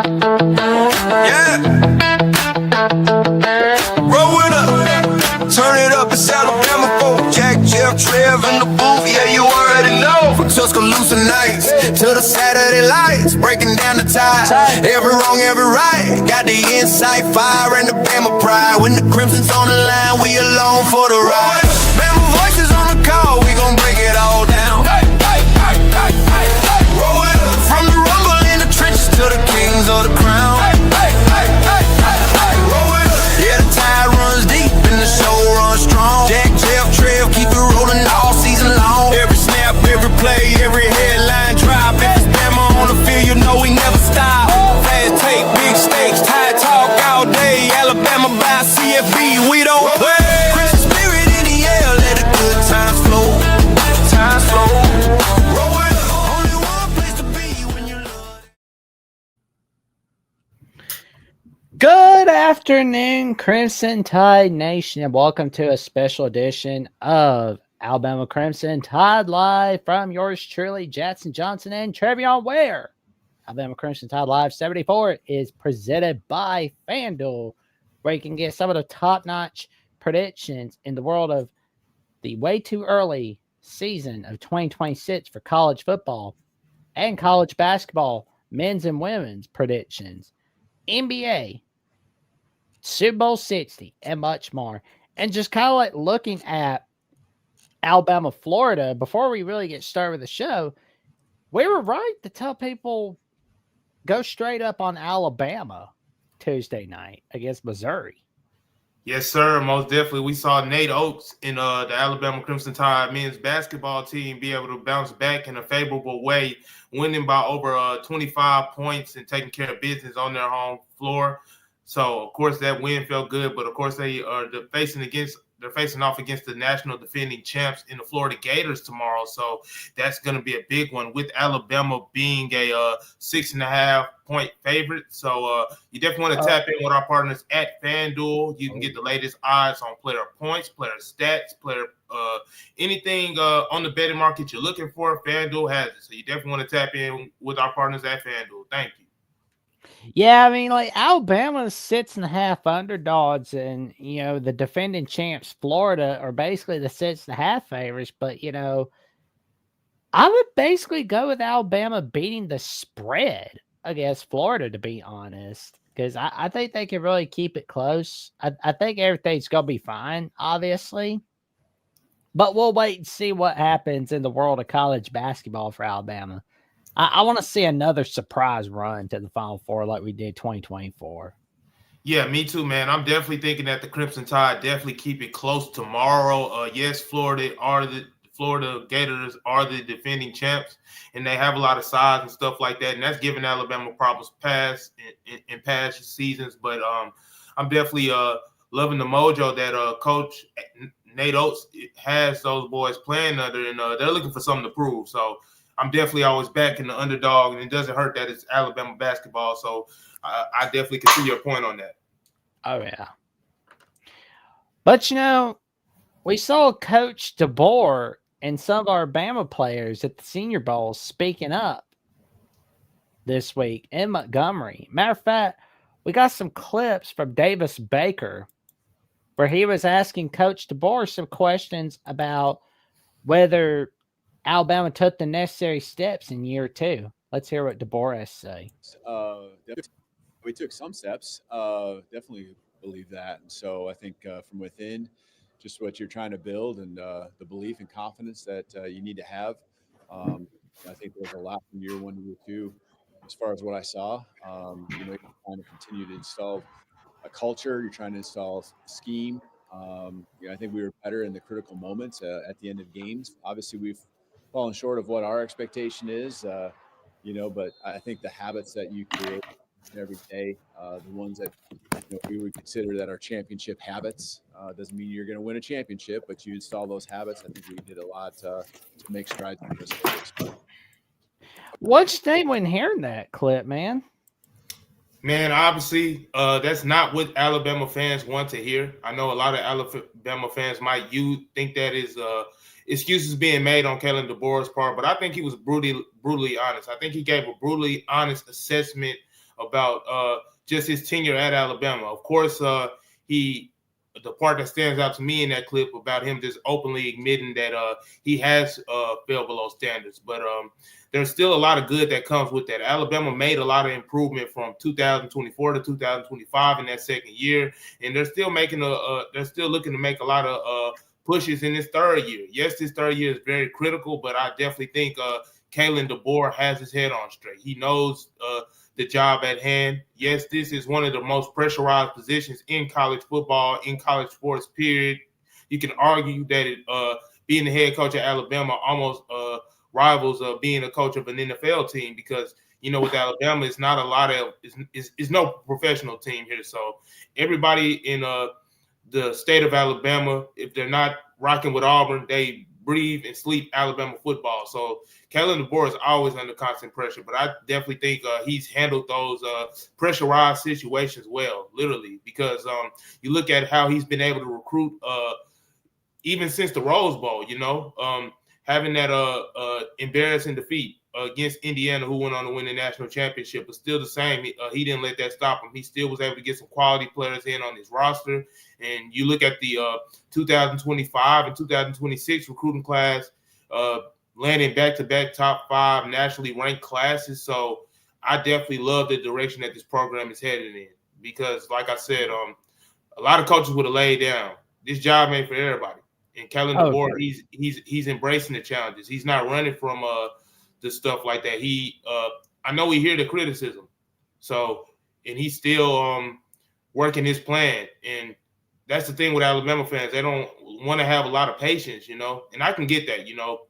Yeah. Roll it up. Turn it up. It's Alabama folk. Jack, Jeff, Trev in the booth. Yeah, you already know. From Tuscaloosa nights to the Saturday lights. Breaking down the tide. Every wrong, every right. Got the insight, fire, and the Bama pride. When the Crimson's on the line, we alone for the ride. Bama voices on the call. We gon' break it all down. Roll it up. From the rumble in the trenches to the kings of the crown. Yeah, the tide runs deep and the show runs strong. Jack, Jeff, Trev, keep it rolling all season long. Every snap, every play, every headline drop. If it's Bama on the field, you know we never stop. Fast take, big stakes, tide talk all day. Alabama by CFB, we don't play. Christian spirit in the air, let the good times flow. Times flow. Roll it up. Only one place to be when you love. Good afternoon, Crimson Tide Nation, and welcome to a special edition of Alabama Crimson Tide Live from yours truly, Jackson Johnson and Trevion Ware. Alabama Crimson Tide Live 74 is presented by FanDuel, where you can get some of the top-notch predictions in the world of the way too early season of 2026 for college football and college basketball, men's and women's predictions, NBA, Super Bowl 60, and much more. And just kind of like looking at Alabama, Florida, before we really get started with the show, we were right to tell people go straight up on Alabama Tuesday night against Missouri. Yes, sir. Most definitely. We saw Nate Oates in the Alabama Crimson Tide men's basketball team be able to bounce back in a favorable way, winning by over 25 points and taking care of business on their home floor. So, of course, that win felt good, but of course they are facing off against the national defending champs in the Florida Gators tomorrow. So that's going to be a big one, with Alabama being a 6.5 point favorite. So you definitely want to tap in with our partners at FanDuel. You can get the latest odds on player points, player stats, player anything on the betting market you're looking for. FanDuel has it. So you definitely want to tap in with our partners at FanDuel. Thank you. Yeah, I mean, like Alabama's 6.5 underdogs, and the defending champs Florida are basically the 6.5 favorites. But I would basically go with Alabama beating the spread against Florida, to be honest, because I think they can really keep it close. I think everything's gonna be fine, obviously, but we'll wait and see what happens in the world of college basketball for Alabama. I want to see another surprise run to the Final Four like we did 2024. Yeah, me too, man. I'm definitely thinking that the Crimson Tide definitely keep it close tomorrow. Yes, Florida Gators are the defending champs, and they have a lot of size and stuff like that, and that's giving Alabama problems in past seasons. But I'm definitely loving the mojo that Coach Nate Oates has those boys playing under, and they're looking for something to prove. So I'm definitely always backing the underdog, and it doesn't hurt that it's Alabama basketball. So I definitely can see your point on that. Oh, yeah. But, we saw Coach DeBoer and some of our Bama players at the Senior Bowl speaking up this week in Montgomery. Matter of fact, we got some clips from Davis Baker where he was asking Coach DeBoer some questions about whether Alabama took the necessary steps in year 2. Let's hear what DeBoer has to say. We took some steps. Definitely believe that. And so I think from within, just what you're trying to build and the belief and confidence that you need to have. I think there's a lot from year 1 to year 2 as far as what I saw. You're trying to continue to install a culture. You're trying to install scheme. I think we were better in the critical moments at the end of games. Obviously, we've fallen short of what our expectation is, but I think the habits that you create every day, the ones that we would consider that are championship habits, doesn't mean you're going to win a championship, but you install those habits. I think we did a lot to make strides in this case. What'd you think when hearing that clip, man? Man, obviously, that's not what Alabama fans want to hear. I know a lot of Alabama fans might think that is excuses being made on Kellen DeBoer's part, but I think he was brutally honest. I think he gave a brutally honest assessment about just his tenure at Alabama. Of course, the part that stands out to me in that clip about him just openly admitting that he has fell below standards. But there's still a lot of good that comes with that. Alabama made a lot of improvement from 2024 to 2025 in that second year, and they're still looking to make a lot of pushes in this third year. Yes, this third year is very critical, but I definitely think Kalen DeBoer has his head on straight. He knows the job at hand. Yes, this is one of the most pressurized positions in college football, in college sports, period. You can argue that being the head coach at Alabama almost rivals being a coach of an NFL team because, with Alabama, it's not a lot of – it's no professional team here. So everybody in the state of Alabama, if they're not rocking with Auburn, they breathe and sleep Alabama football. So Kalen DeBoer is always under constant pressure, but I definitely think he's handled those pressurized situations well, literally, because you look at how he's been able to recruit even since the Rose Bowl, having that embarrassing defeat against Indiana, who went on to win the national championship, but still the same. He didn't let that stop him. He still was able to get some quality players in on his roster. And you look at the 2025 and 2026 recruiting class, landing back-to-back top 5 nationally ranked classes. So I definitely love the direction that this program is headed in because, like I said, a lot of coaches would have laid down. This job ain't for everybody. And Kellen DeBoer, he's embracing the challenges. He's not running from the stuff like that. I know we hear the criticism. So, and he's still working his plan. And that's the thing with Alabama fans. They don't want to have a lot of patience, and I can get that,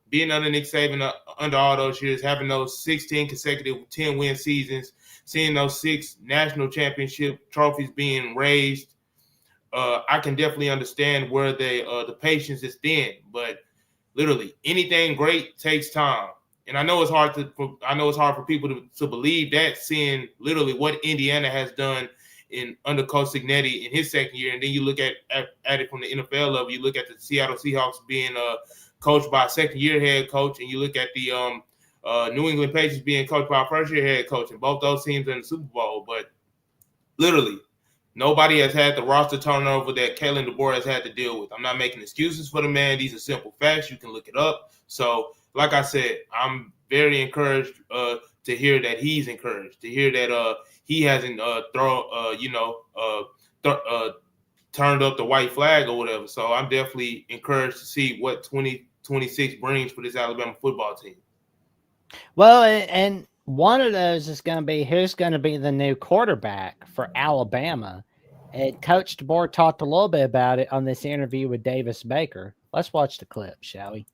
being under Nick Saban under all those years, having those 16 consecutive 10-win seasons, seeing those 6 national championship trophies being raised. I can definitely understand where the patience is thin, but literally anything great takes time. And I know it's hard for people to believe that, seeing literally what Indiana has done under Coach Cignetti in his second year, and then you look at it from the NFL level. You look at the Seattle Seahawks being coached by a second-year head coach, and you look at the New England Patriots being coached by a first-year head coach, and both those teams are in the Super Bowl. But literally, nobody has had the roster turnover that Kalen DeBoer has had to deal with. I'm not making excuses for the man. These are simple facts. You can look it up. So, like I said, I'm very encouraged to hear that he's encouraged, to hear that he hasn't turned up the white flag or whatever. So I'm definitely encouraged to see what 2026 brings for this Alabama football team. Well, and one of those is going to be who's going to be the new quarterback for Alabama. And Coach DeBoer talked a little bit about it on this interview with Davis Baker. Let's watch the clip, shall we?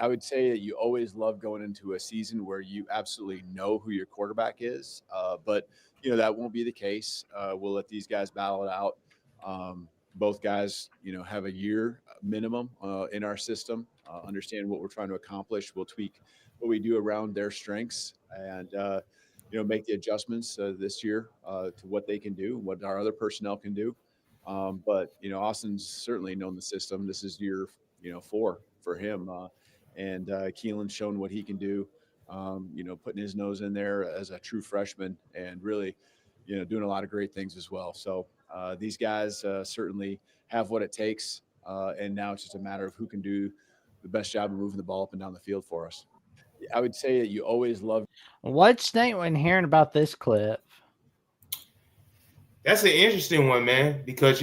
I would say that you always love going into a season where you absolutely know who your quarterback is. But, that won't be the case. We'll let these guys battle it out. Both guys, have a year minimum in our system, understand what we're trying to accomplish. We'll tweak what we do around their strengths and, make the adjustments this year to what they can do, what our other personnel can do. But, Austin's certainly known the system. This is year, 4 for him. And Keelan's shown what he can do, putting his nose in there as a true freshman and really, doing a lot of great things as well. So these guys certainly have what it takes. And now it's just a matter of who can do the best job of moving the ball up and down the field for us. I would say that you always love. What's Nate when hearing about this clip? That's an interesting one, man, because,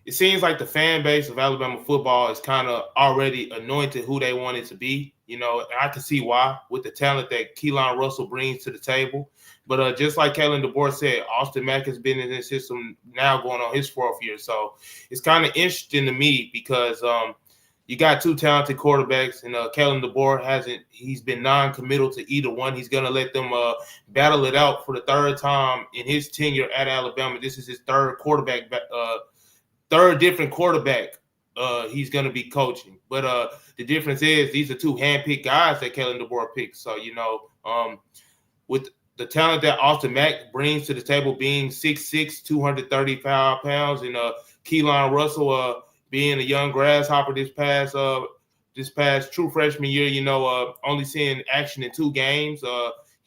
it seems like the fan base of Alabama football is kind of already anointed who they want it to be. I can see why with the talent that Keelan Russell brings to the table. But just like Kalen DeBoer said, Austin Mack has been in this system now going on his 4th year. So it's kind of interesting to me because you got 2 talented quarterbacks, and Kalen DeBoer he's been non-committal to either one. He's going to let them battle it out for the 3rd time in his tenure at Alabama. This is his 3rd quarterback 3rd different quarterback he's going to be coaching. But the difference is these are 2 handpicked guys that Kellen DeBoer picked. So, with the talent that Austin Mack brings to the table, being 6'6", 235 pounds, and Keelan Russell being a young grasshopper this past true freshman year, only seeing action in 2 games.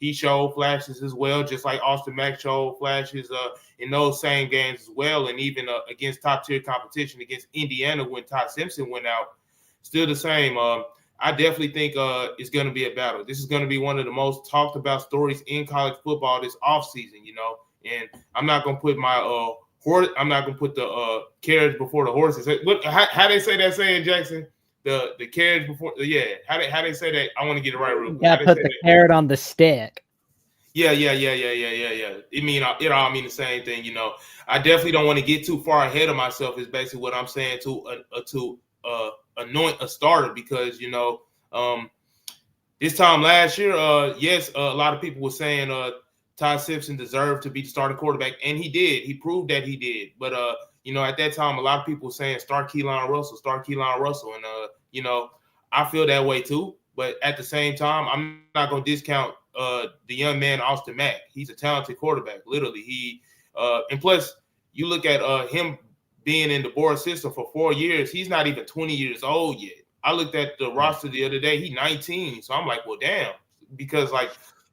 he showed flashes as well, just like Austin Mack showed flashes in those same games as well, and even against top-tier competition against Indiana when Todd Simpson went out. Still the same. I definitely think it's going to be a battle. This is going to be one of the most talked about stories in college football this offseason, and I'm not going to put my I'm not going to put the carriage before the horses. How they say that saying, Jackson? The carriage before, how they say that? I want to get it right real quick. Yeah, put the carrot on the stick. Yeah. It all mean the same thing, I definitely don't want to get too far ahead of myself. Is basically what I'm saying to anoint a starter because this time last year, yes, a lot of people were saying Todd Simpson deserved to be the starting quarterback, and he did. He proved that he did. But at that time, a lot of people were saying start Keelan Russell, and I feel that way too. But at the same time, I'm not going to discount the young man Austin Mack. He's a talented quarterback, literally. And plus, you look at him being in the board system for 4 years. He's not even 20 years old yet. I looked at the roster the other day. He's 19, so I'm like, well, damn, because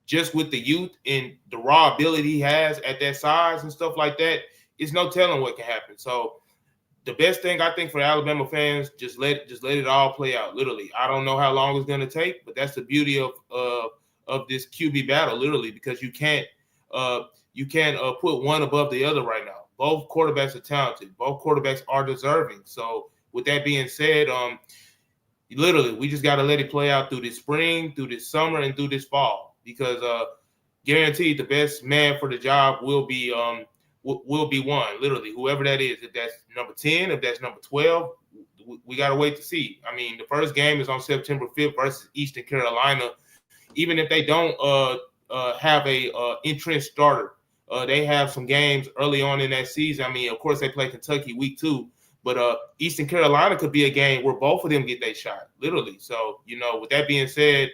just with the youth and the raw ability he has at that size and stuff like that, it's no telling what can happen. So the best thing I think for Alabama fans, just let it all play out. Literally, I don't know how long it's going to take, but that's the beauty of this QB battle, literally, because you can't put one above the other right now. Both quarterbacks are talented. Both quarterbacks are deserving. So with that being said, literally, we just got to let it play out through this spring, through this summer, and through this fall, because guaranteed the best man for the job will be one. Literally, whoever that is. If that's number 10, if that's number 12, we got to wait to see. I mean, the first game is on September 5th versus Eastern Carolina. Even if they don't have a entrenched starter, they have some games early on in that season. I mean, of course, they play Kentucky week 2. But Eastern Carolina could be a game where both of them get their shot, literally. So, with that being said,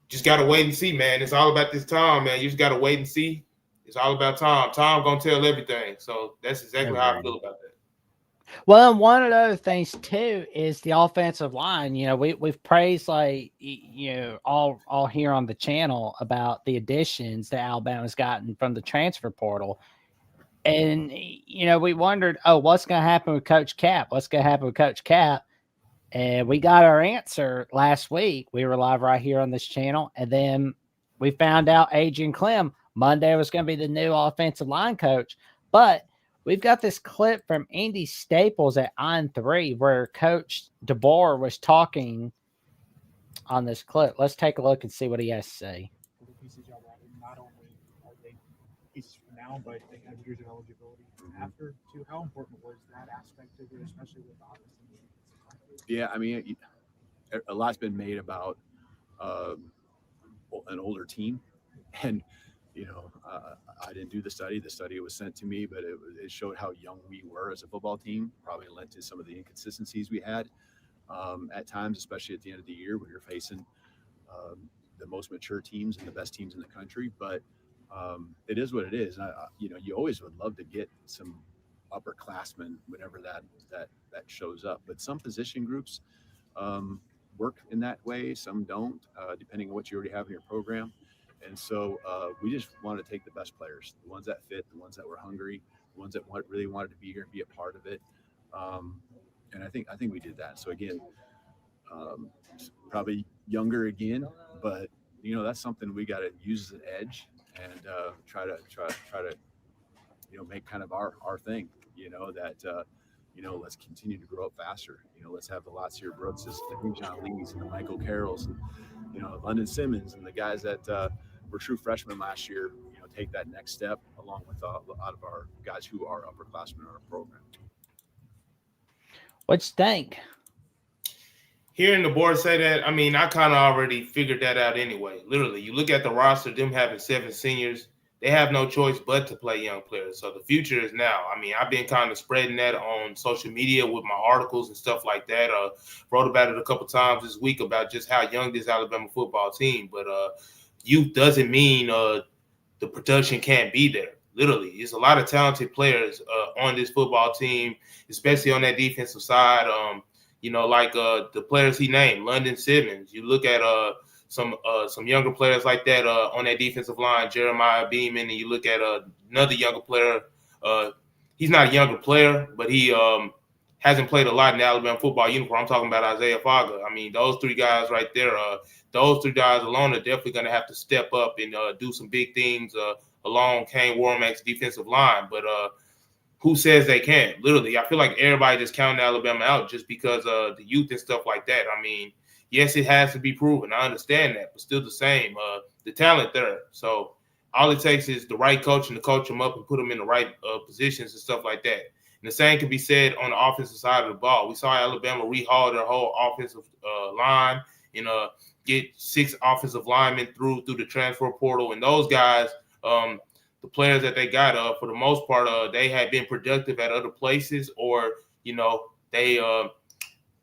just got to wait and see, man. It's all about this time, man. You just got to wait and see. It's all about time. Time going to tell everything. So that's exactly how I feel about that. Well, and one of the other things, too, is the offensive line. We've praised, all here on the channel about the additions that Alabama's gotten from the transfer portal. And, we wondered, what's going to happen with Coach Cap? And we got our answer last week. We were live right here on this channel. And then we found out Adrian Clem Monday was going to be the new offensive line coach. But we've got this clip from Andy Staples at On 3 where Coach DeBoer was talking on this clip. Let's take a look and see what he has to say. Not only are they pieces for now, but they have years of eligibility after too. How important was that aspect of it, especially with the offense? Yeah, I mean, a lot's been made about an older team, and I didn't do the study. The study was sent to me, but it showed how young we were as a football team. Probably led to some of the inconsistencies we had at times, especially at the end of the year when you're facing the most mature teams and the best teams in the country. But it is what it is. And you always would love to get some upperclassmen whenever that shows up. But some position groups work in that way. Some don't, depending on what you already have in your program. And so we just wanted to take the best players, the ones that fit, the ones that were hungry, the ones that really wanted to be here and be a part of it. And I think we did that. So again, probably younger again, but that's something we got to use as an edge and try to make kind of our thing. Let's continue to grow up faster. Let's have the Latsier Brookses, the John Lees, and the Michael Carrolls, and London Simmons, and the guys that were true freshmen last year. Take that next step along with a lot of our guys who are upperclassmen in our program. What you think? Hearing the board say that, I mean, I kind of already figured that out anyway. Literally, you look at the roster, them having 7 seniors, they have no choice but to play young players. So the future is now. I mean, I've been kind of spreading that on social media with my articles and stuff like that. Wrote about it a couple times this week about just how young this Alabama football team. But youth doesn't mean the production can't be there. Literally, there's a lot of talented players on this football team, especially on that defensive side. The players he named, London Simmons. You look at some younger players like that on that defensive line, Jeremiah Beeman, and you look at another younger player. He's not a younger player, but he hasn't played a lot in the Alabama football uniform. I'm talking about Isaiah Faga. I mean, those three guys right there, those three guys alone are definitely going to have to step up and do some big things along Kane Warmack's defensive line. But who says they can't? Literally, I feel like everybody just counting Alabama out just because of the youth and stuff like that. I mean, yes, it has to be proven. I understand that, but still the same. The talent there. So all it takes is the right coaching to coach them up and put them in the right positions and stuff like that. And the same can be said on the offensive side of the ball. We saw Alabama rehaul their whole offensive line and get 6 offensive linemen through the transfer portal. And those guys, the players that they got, for the most part, they had been productive at other places, or they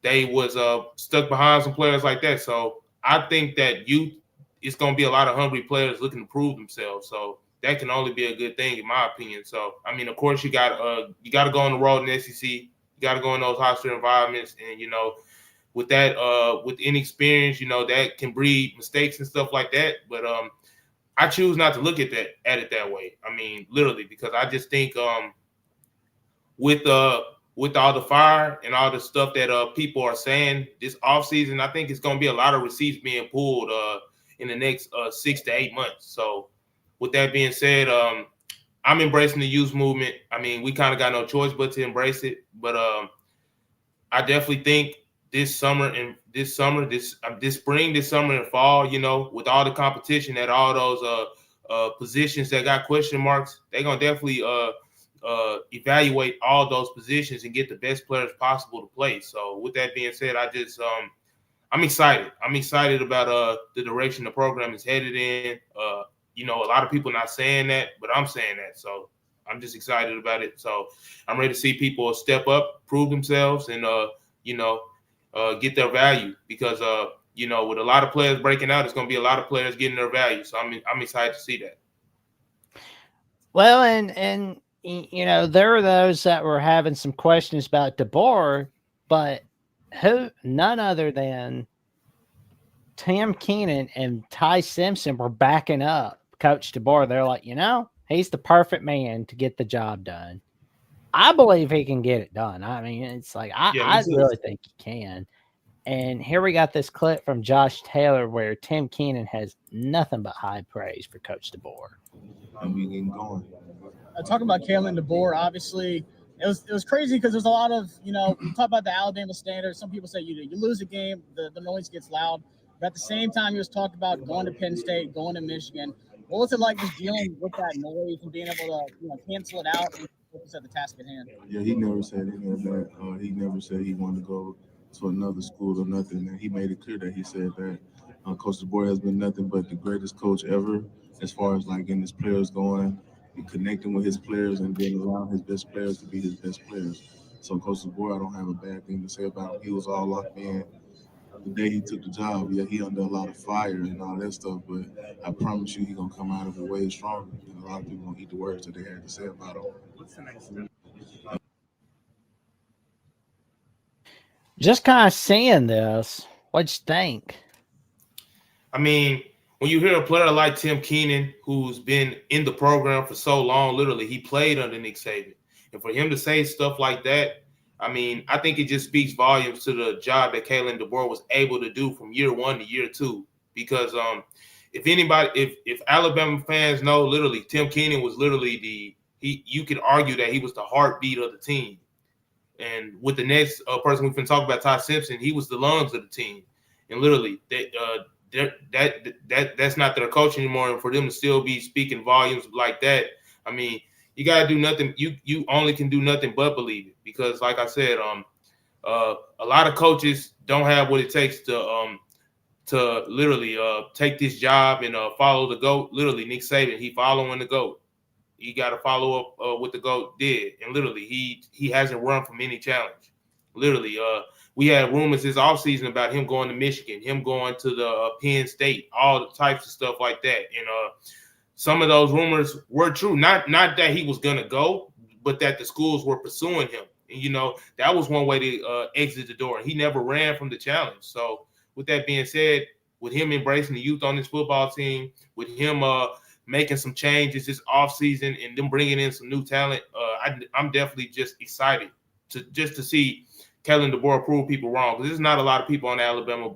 was stuck behind some players like that. So I think that youth, it's going to be a lot of hungry players looking to prove themselves. So that can only be a good thing, in my opinion. So, I mean, of course, you got to go on the road in the SEC. You got to go in those hostile environments. And, with that, with inexperience, that can breed mistakes and stuff like that. But I choose not to look at it that way. I mean, literally, because I just think with all the fire and all the stuff that people are saying this offseason, I think it's going to be a lot of receipts being pulled in the next 6 to 8 months. So with that being said, I'm embracing the youth movement. I mean, we kind of got no choice but to embrace it. But I definitely think this spring, this summer and fall, with all the competition at all those positions that got question marks, they're going to definitely evaluate all those positions and get the best players possible to play. So with that being said, I'm excited. I'm excited about the direction the program is headed in. A lot of people not saying that, but I'm saying that. So I'm just excited about it. So I'm ready to see people step up, prove themselves, and get their value, because with a lot of players breaking out, it's going to be a lot of players getting their value. So I'm excited to see that. Well, and there are those that were having some questions about DeBoer, but none other than Tim Keenan and Ty Simpson were backing up Coach DeBoer. They're like, he's the perfect man to get the job done. I believe he can get it done. I mean, it's like, I really think he can. And here we got this clip from Josh Taylor where Tim Keenan has nothing but high praise for Coach DeBoer. And we getting going. Talking about Kalen DeBoer, obviously, it was crazy because there's a lot of, we talk about the Alabama standards. Some people say you lose a game, the noise gets loud. But at the same time, he was talking about going to Penn State, going to Michigan. What was it like just dealing with that noise and being able to cancel it out and focus at the task at hand? Yeah, he never said any of that. He never said he wanted to go to another school or nothing. And he made it clear that he said that Coach DeBoer has been nothing but the greatest coach ever, as far as like getting his players going and connecting with his players and being around his best players to be his best players. So Coach DeBoer, I don't have a bad thing to say about him. He was all locked in. The day he took the job, yeah, he under a lot of fire and all that stuff, but I promise you he's going to come out of it way stronger. And a lot of people going to eat the words that they had to say about him. What's the next step? Just kind of seeing this, what'd you think? I mean, when you hear a player like Tim Keenan, who's been in the program for so long, literally, he played under Nick Saban. And for him to say stuff like that, I mean, I think it just speaks volumes to the job that Kalen DeBoer was able to do from year 1 to year 2. Because if Alabama fans know, literally, Tim Keenan was literally you could argue that he was the heartbeat of the team. And with the next person we've been talking about, Ty Simpson, he was the lungs of the team. And literally, that's not their coach anymore. And for them to still be speaking volumes like that, I mean, you got to do nothing. You only can do nothing but believe it, because, like I said, a lot of coaches don't have what it takes to literally take this job and follow the GOAT. Literally, Nick Saban, he following the GOAT. You got to follow up what the GOAT did, and literally, he hasn't run from any challenge. Literally, we had rumors this offseason about him going to Michigan, him going to the Penn State, all the types of stuff like that, and some of those rumors were true. Not that he was gonna go, but that the schools were pursuing him. And that was one way to exit the door. He never ran from the challenge. So with that being said, with him embracing the youth on this football team, with him making some changes this offseason and them bringing in some new talent, I'm definitely just excited to see Kellen DeBoer prove people wrong, because there's not a lot of people on the Alabama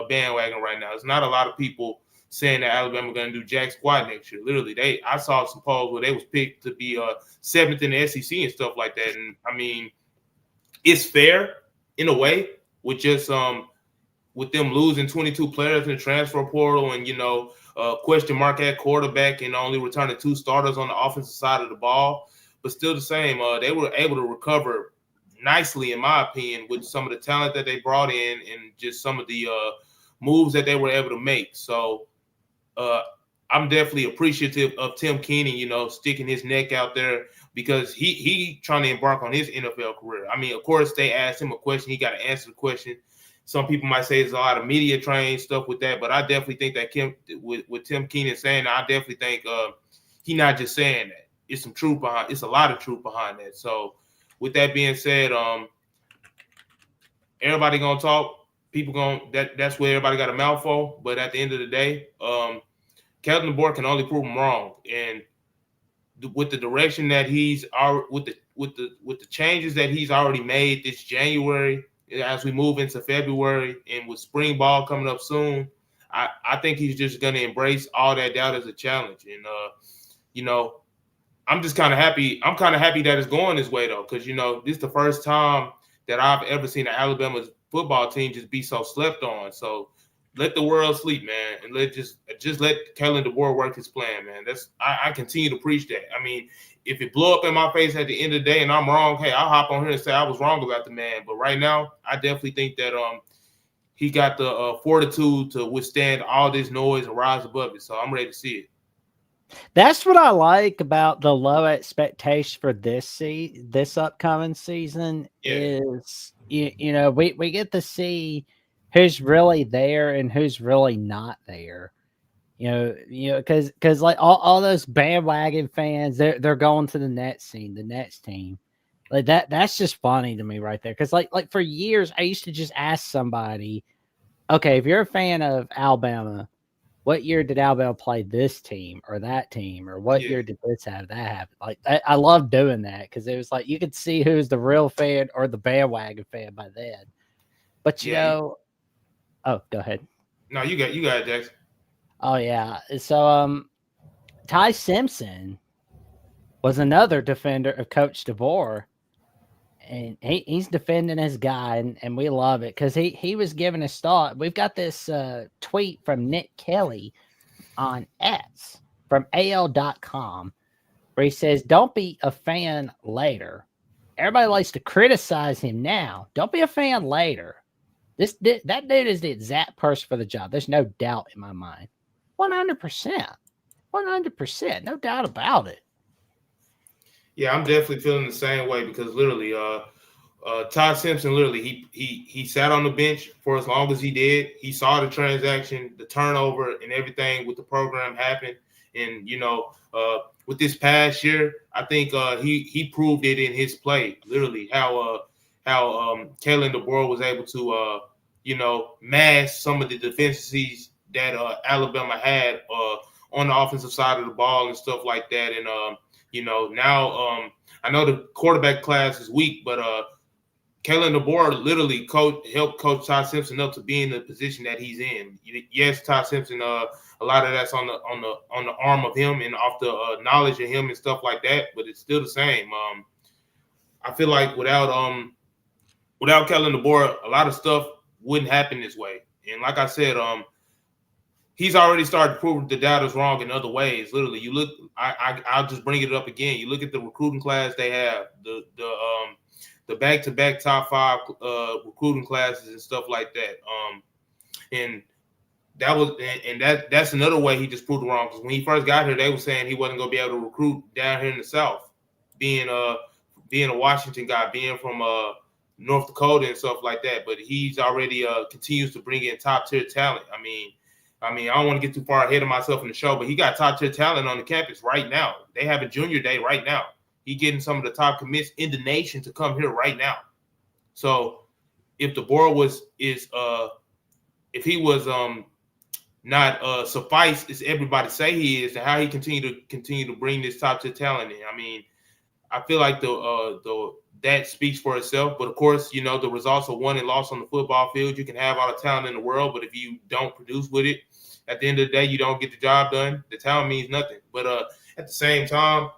bandwagon right now. There's not a lot of people saying that Alabama going to do jack squat next year. Literally, I saw some polls where they was picked to be seventh in the SEC and stuff like that. And I mean, it's fair in a way with just with them losing 22 players in the transfer portal and question mark at quarterback and only returning 2 starters on the offensive side of the ball. But still the same, they were able to recover nicely, in my opinion, with some of the talent that they brought in and just some of the moves that they were able to make. So I'm definitely appreciative of Tim Keenan, sticking his neck out there, because he trying to embark on his NFL career. I mean, of course, they asked him a question. He got to answer the question. Some people might say there's a lot of media trained stuff with that, but I definitely think that with Tim Keenan saying that, I definitely think he's not just saying that. It's some truth behind. It's a lot of truth behind that. So, with that being said, everybody gonna talk. People that's where everybody got a mouthful. But at the end of the day, Kellen DeBoer can only prove them wrong. And with the direction that with the changes that he's already made this January, as we move into February, and with spring ball coming up soon, I think he's just gonna embrace all that doubt as a challenge. And I'm just kind of happy. I'm kind of happy that it's going this way, though, because, this is the first time that I've ever seen Alabama's football team just be so slept on. So let the world sleep, man, and just let Kellen DeBoer work his plan, man. I continue to preach that. I mean, if it blow up in my face at the end of the day and I'm wrong, hey, I'll hop on here and say I was wrong about the man. But right now, I definitely think that he got the fortitude to withstand all this noise and rise above it. So I'm ready to see it. That's what I like about the low expectation for this upcoming season. Yeah. Is we get to see who's really there and who's really not there. Because like all those bandwagon fans, they're going to the next team. Like that's just funny to me right there. Because like for years, I used to just ask somebody, okay, if you're a fan of Alabama, what year did Alabama play this team or that team, or what year did this have that happen? Like I love doing that, because it was like you could see who's the real fan or the bandwagon fan by then. But oh, go ahead. No, you got it, Jackson. Oh yeah. So Ty Simpson was another defender of Coach DeBoer, and he's defending his guy, and we love it, because he was giving his thought. We've got this tweet from Nick Kelly on X from AL.com, where he says, "Don't be a fan later. Everybody likes to criticize him now. Don't be a fan later. That dude is the exact person for the job. There's no doubt in my mind. 100%. 100%. No doubt about it." Yeah, I'm definitely feeling the same way, because literally, Todd Simpson, literally, he sat on the bench for as long as he did. He saw the transaction, the turnover, and everything with the program happen. And with this past year, I think he proved it in his play. Literally, how Kellen DeBoer was able to mask some of the deficiencies that Alabama had on the offensive side of the ball and stuff like that. And now I know the quarterback class is weak, but Kellen DeBoer literally helped Coach Todd Simpson up to be in the position that he's in. Yes, Todd Simpson, a lot of that's on the arm of him and off the knowledge of him and stuff like that, but it's still the same. I feel like without Kellen DeBoer, a lot of stuff wouldn't happen this way. And like I said, he's already started to prove the doubters wrong in other ways. Literally, you look. I'll just bring it up again. You look at the recruiting class they have, the back-to-back top 5 recruiting classes and stuff like that. And that's another way he just proved it wrong. Because when he first got here, they were saying he wasn't going to be able to recruit down here in the South, being a Washington guy, being from North Dakota and stuff like that. But he's already continues to bring in top-tier talent. I mean, I don't want to get too far ahead of myself in the show, but he got top-tier talent on the campus right now. They have a junior day right now. He's getting some of the top commits in the nation to come here right now. So if DeBoer if he was not suffice as everybody say he is, and how he continue to bring this top tier talent in. I mean, I feel like the that speaks for itself. But of course, you know, the results of won and lost on the football field. You can have all the talent in the world, but if you don't produce with it, at the end of the day, you don't get the job done. The talent means nothing. But at the same time,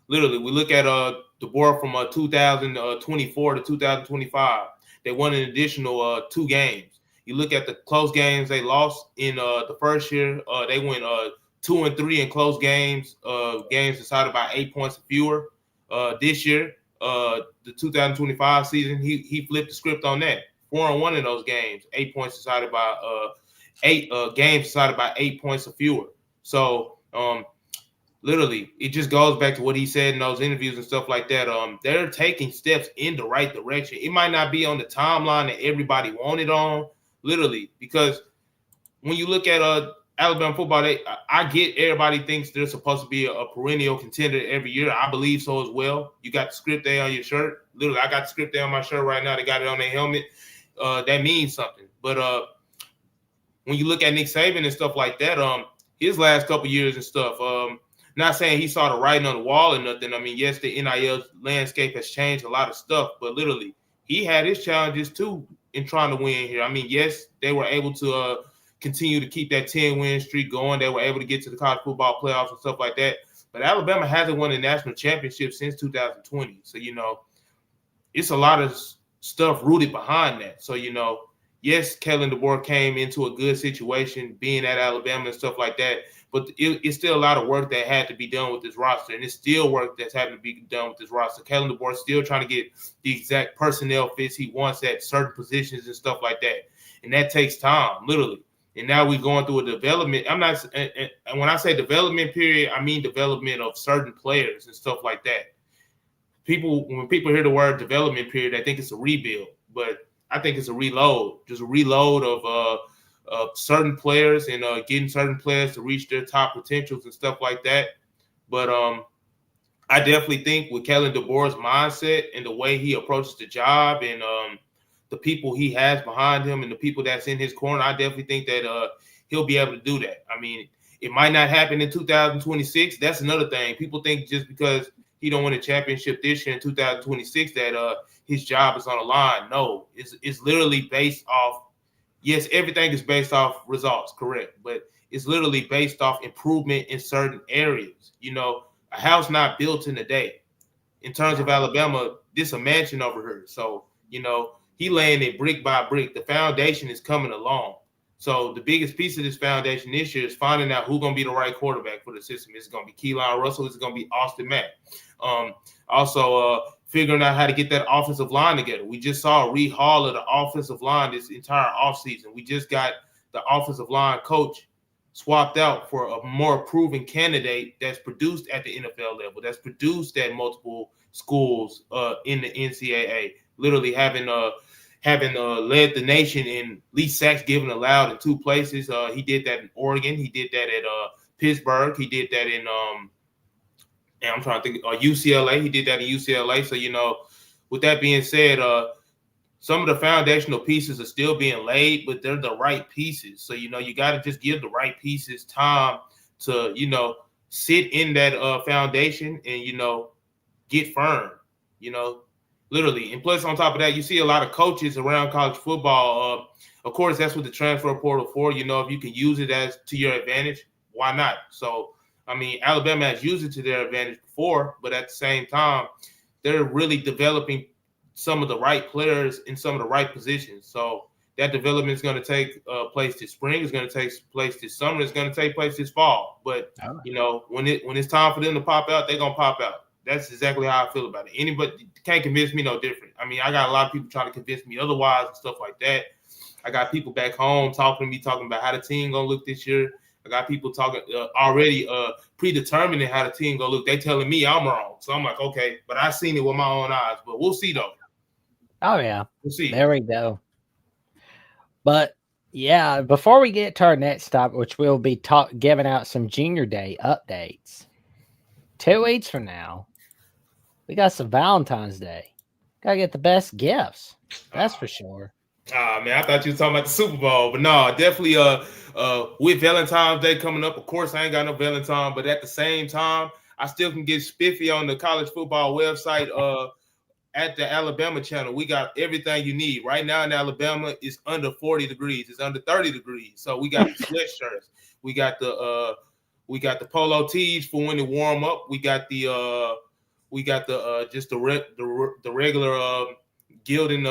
literally, we look at the board from 2024 to 2025. They won an additional 2 games. You look at the close games they lost in the first year. They went 2-3 in close games. Games decided by 8 points or fewer. This year, the 2025 season, he flipped the script on that. 4-1 in those games. 8 points decided by 8 games decided by 8 points or fewer. So literally, it just goes back to what he said in those interviews and stuff like that. They're taking steps in the right direction. It might not be on the timeline that everybody wanted on, literally, because when you look at Alabama football, I get everybody thinks they're supposed to be a perennial contender every year. I believe so as well. You got the script A on your shirt. Literally, I got the script A on my shirt right now. They got it on their helmet. That means something. But when you look at Nick Saban and stuff like that, his last couple years and stuff, not saying he saw the writing on the wall or nothing. I mean, yes, the NIL landscape has changed a lot of stuff, but literally, he had his challenges too in trying to win here. I mean, yes, they were able to continue to keep that 10-win streak going. They were able to get to the college football playoffs and stuff like that. But Alabama hasn't won a national championship since 2020. So, you know, it's a lot of stuff rooted behind that. So, you know, yes, Kellen DeBoer came into a good situation being at Alabama and stuff like that. But it's still a lot of work that had to be done with this roster, and it's still work that's having to be done with this roster. Kellen DeBoer still trying to get the exact personnel fits he wants at certain positions and stuff like that, and that takes time, literally. And now we're going through a development. And when I say development period, I mean development of certain players and stuff like that. When people hear the word development period, they think it's a rebuild, but I think it's a reload, just a reload of certain players and getting certain players to reach their top potentials and stuff like that. But I definitely think with Kellen DeBoer's mindset and the way he approaches the job and the people he has behind him and the people that's in his corner, I definitely think that he'll be able to do that. I mean, it might not happen in 2026. That's another thing. People think just because he don't win a championship this year in 2026 that his job is on the line. No, it's literally based off. Yes, everything is based off results, correct. But it's literally based off improvement in certain areas. You know, a house not built in a day. In terms of Alabama, this a mansion over here. So, you know, he laying it brick by brick. The foundation is coming along. So the biggest piece of this foundation this year is finding out who's going to be the right quarterback for the system. Is it going to be Keelan Russell? Is it going to be Austin Mack? Also, figuring out how to get that offensive line together. We just saw a rehaul of the offensive line this entire offseason. We just got the offensive line coach swapped out for a more proven candidate that's produced at the NFL level, that's produced at multiple schools in the NCAA, literally having led the nation in least sacks given allowed in 2 places. He did that in Oregon. He did that at Pittsburgh. He did that in and I'm trying to think, UCLA. He did that in UCLA. So, you know, with that being said, some of the foundational pieces are still being laid, but they're the right pieces. So, you know, you got to just give the right pieces time to, you know, sit in that foundation and, you know, get firm, you know, literally. And plus, on top of that, you see a lot of coaches around college football. Of course, that's what the transfer portal for. You know, if you can use it as to your advantage, why not? So, I mean, Alabama has used it to their advantage before, but at the same time, they're really developing some of the right players in some of the right positions. So that development is going to take place this spring. It's going to take place this summer. It's going to take place this fall. But, you know, when it's time for them to pop out, they're going to pop out. That's exactly how I feel about it. Anybody can't convince me no different. I mean, I got a lot of people trying to convince me otherwise and stuff like that. I got people back home talking to me, talking about how the team going to look this year. I got people talking already predetermining how the team go look. They telling me I'm wrong. So I'm like, okay, but I seen it with my own eyes. But we'll see, though. Oh, yeah. We'll see. There we go. But, yeah, before we get to our next stop, which we'll be giving out some Junior Day updates, 2 weeks from now, we got some Valentine's Day. Got to get the best gifts. That's for sure. Ah, man, I thought you were talking about the Super Bowl, but no, definitely. With Valentine's Day coming up, of course, I ain't got no Valentine, but at the same time, I still can get spiffy on the college football website. At the Alabama channel, we got everything you need. Right now in Alabama, it's under 40 degrees. It's under 30 degrees. So we got the sweatshirts. We got the polo tees for when they warm up. We got the just the regular gilding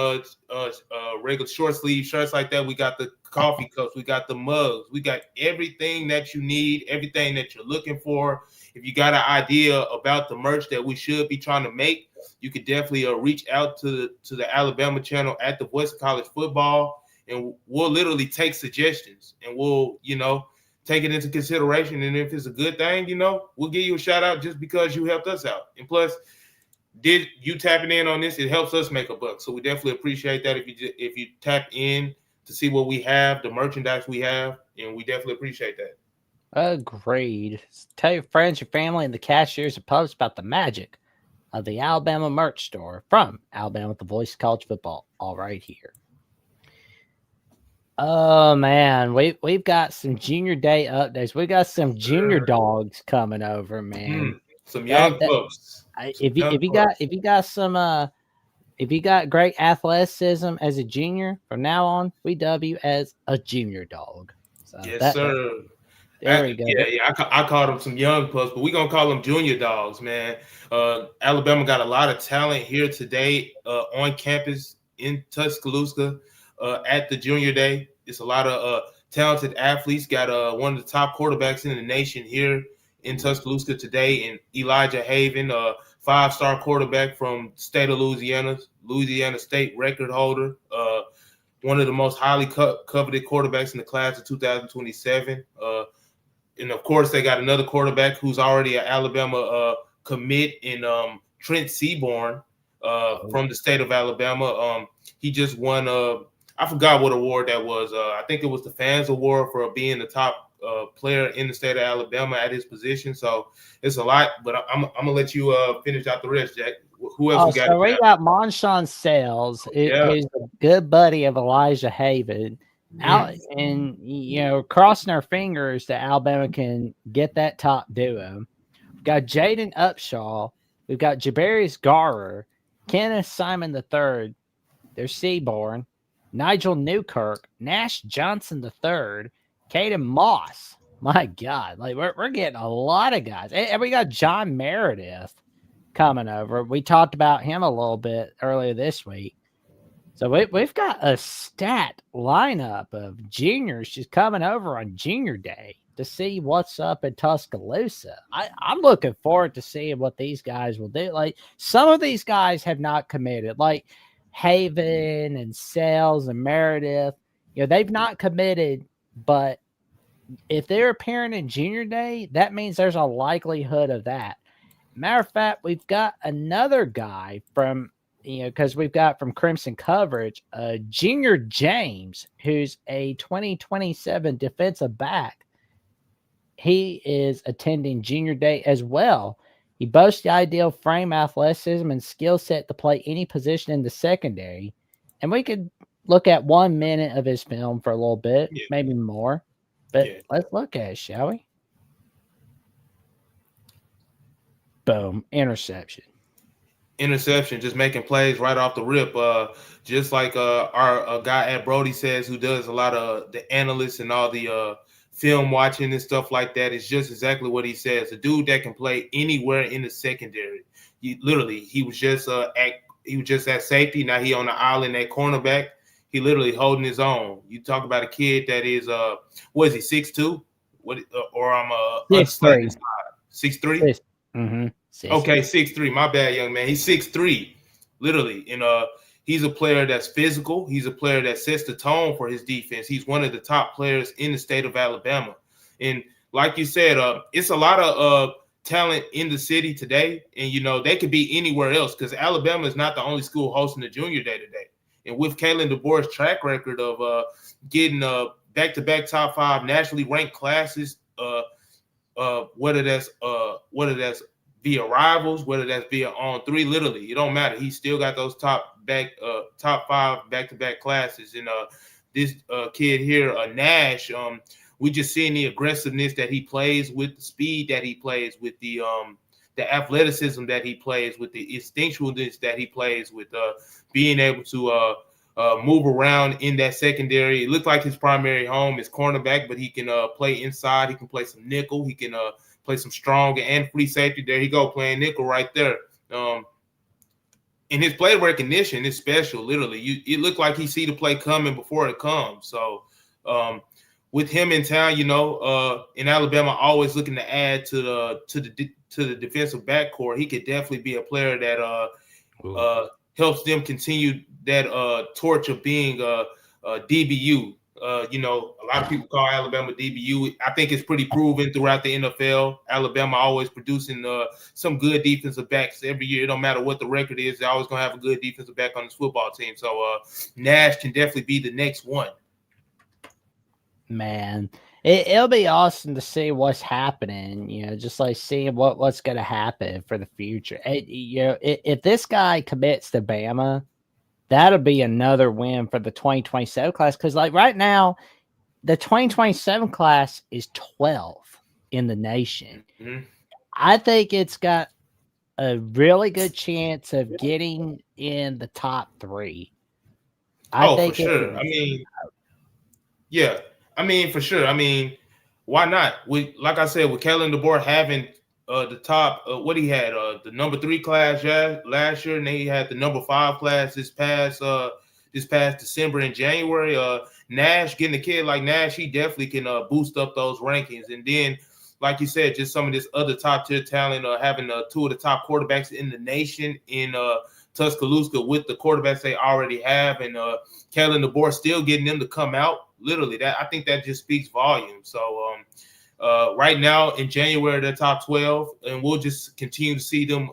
regular short sleeve shirts like that. We got the coffee cups. We got the mugs. We got everything that you need, everything that you're looking for. If you got an idea about the merch that we should be trying to make, you could definitely reach out to the Alabama channel at the Voice of College Football, and we'll literally take suggestions and we'll take it into consideration. And if it's a good thing, we'll give you a shout out just because you helped us out. And plus, did you tapping in on this? It helps us make a buck. So we definitely appreciate that if you tap in to see what we have, the merchandise we have, and we definitely appreciate that. Agreed. Tell your friends, your family, and the cashiers and pubs about the magic of the Alabama merch store from Alabama with the Voice of College Football. All right here. Oh man, we've got some junior day updates. We got some junior dogs coming over, man. Some young folks. If you got great athleticism as a junior, from now on we dub you as a junior dog. So yes, sir. There we go. Yeah. I called them some young pups, but we're gonna call them junior dogs, man. Alabama got a lot of talent here today on campus in Tuscaloosa at the junior day. It's a lot of talented athletes. Got one of the top quarterbacks in the nation here in Tuscaloosa today, and Elijah Haven, a 5-star quarterback from the state of Louisiana State record holder. One of the most highly coveted quarterbacks in the class of 2027. And of course, they got another quarterback who's already an Alabama commit in Trent Seaborn from the state of Alabama. He just won I forgot what award that was. I think it was the Fans Award for being the top player in the state of Alabama at his position. So it's a lot, but I'm gonna let you finish out the rest, Jack. Who else we got? So we got Monshawn Sales, who's a good buddy of Elijah Haven. Out and crossing our fingers that Alabama can get that top duo. We've got Jaden Upshaw, we've got Jabarius Garrer, Kenneth Simon III, they're Seaborn, Nigel Newkirk, Nash Johnson III, Caden Moss. My God, like we're getting a lot of guys, and we got John Meredith coming over. We talked about him a little bit earlier this week. So we've got a stat lineup of juniors just coming over on junior day to see what's up in Tuscaloosa. I'm looking forward to seeing what these guys will do. Like some of these guys have not committed, like Haven and Sales and Meredith. They've not committed, but if they're appearing in junior day, that means there's a likelihood of that. Matter of fact, we've got another guy from because we've got from Crimson Coverage, Junior James, who's a 2027 defensive back. He is attending junior day as well. He boasts the ideal frame, athleticism, and skill set to play any position in the secondary. And we could look at 1 minute of his film for a little bit, maybe more. But let's look at it, shall we? Boom, interception, just making plays right off the rip. Just like our guy at Brody says, who does a lot of the analysts and all the film watching and stuff like that, is just exactly what he says. A dude that can play anywhere in the secondary. He was just at safety. Now he on the island at cornerback. He literally holding his own. You talk about a kid that is what is he, 6'2"? Or I'm 6'3". 6'3"? Mm-hmm. Okay, 6'3". My bad, young man. He's 6'3", literally. And he's a player that's physical. He's a player that sets the tone for his defense. He's one of the top players in the state of Alabama. And like you said, it's a lot of talent in the city today. And, they could be anywhere else because Alabama is not the only school hosting the junior day today. And with Kalen DeBoer's track record of getting back-to-back top 5 nationally ranked classes, whether that's via rivals, whether that's via on three, literally, it don't matter. He still got those top 5 back-to-back classes. And this kid here, Nash, we just seeing the aggressiveness that he plays with, the speed that he plays with, the athleticism that he plays with, the instinctualness that he plays with, being able to move around in that secondary. It looked like his primary home is cornerback, but he can play inside. He can play some nickel. He can play some strong and free safety. There he go, playing nickel right there. And his play recognition is special. Literally, it looked like he see the play coming before it comes. So with him in town, in Alabama, always looking to add to the defensive backcourt. He could definitely be a player that helps them continue that torch of being DBU. A lot of people call Alabama DBU. I think it's pretty proven throughout the NFL. Alabama always producing some good defensive backs every year. It don't matter what the record is. They're always going to have a good defensive back on this football team. So Nash can definitely be the next one. Man, it'll be awesome to see what's happening, just like seeing what's going to happen for the future. If this guy commits to Bama, that'll be another win for the 2027 class. Because like right now, the 2027 class is 12th in the nation. Mm-hmm. I think it's got a really good chance of getting in the top 3. I think for sure. For sure. Why not? Like I said, with Kellen DeBoer having the top, what he had, the number 3 class last year, and then he had the number 5 class this past December and January. Nash, getting a kid like Nash, he definitely can boost up those rankings. And then, like you said, just some of this other top tier talent, having 2 of the top quarterbacks in the nation in Tuscaloosa with the quarterbacks they already have, and Kellen DeBoer still getting them to come out. Literally, that I think that just speaks volumes. So right now in January, they're top 12, and we'll just continue to see them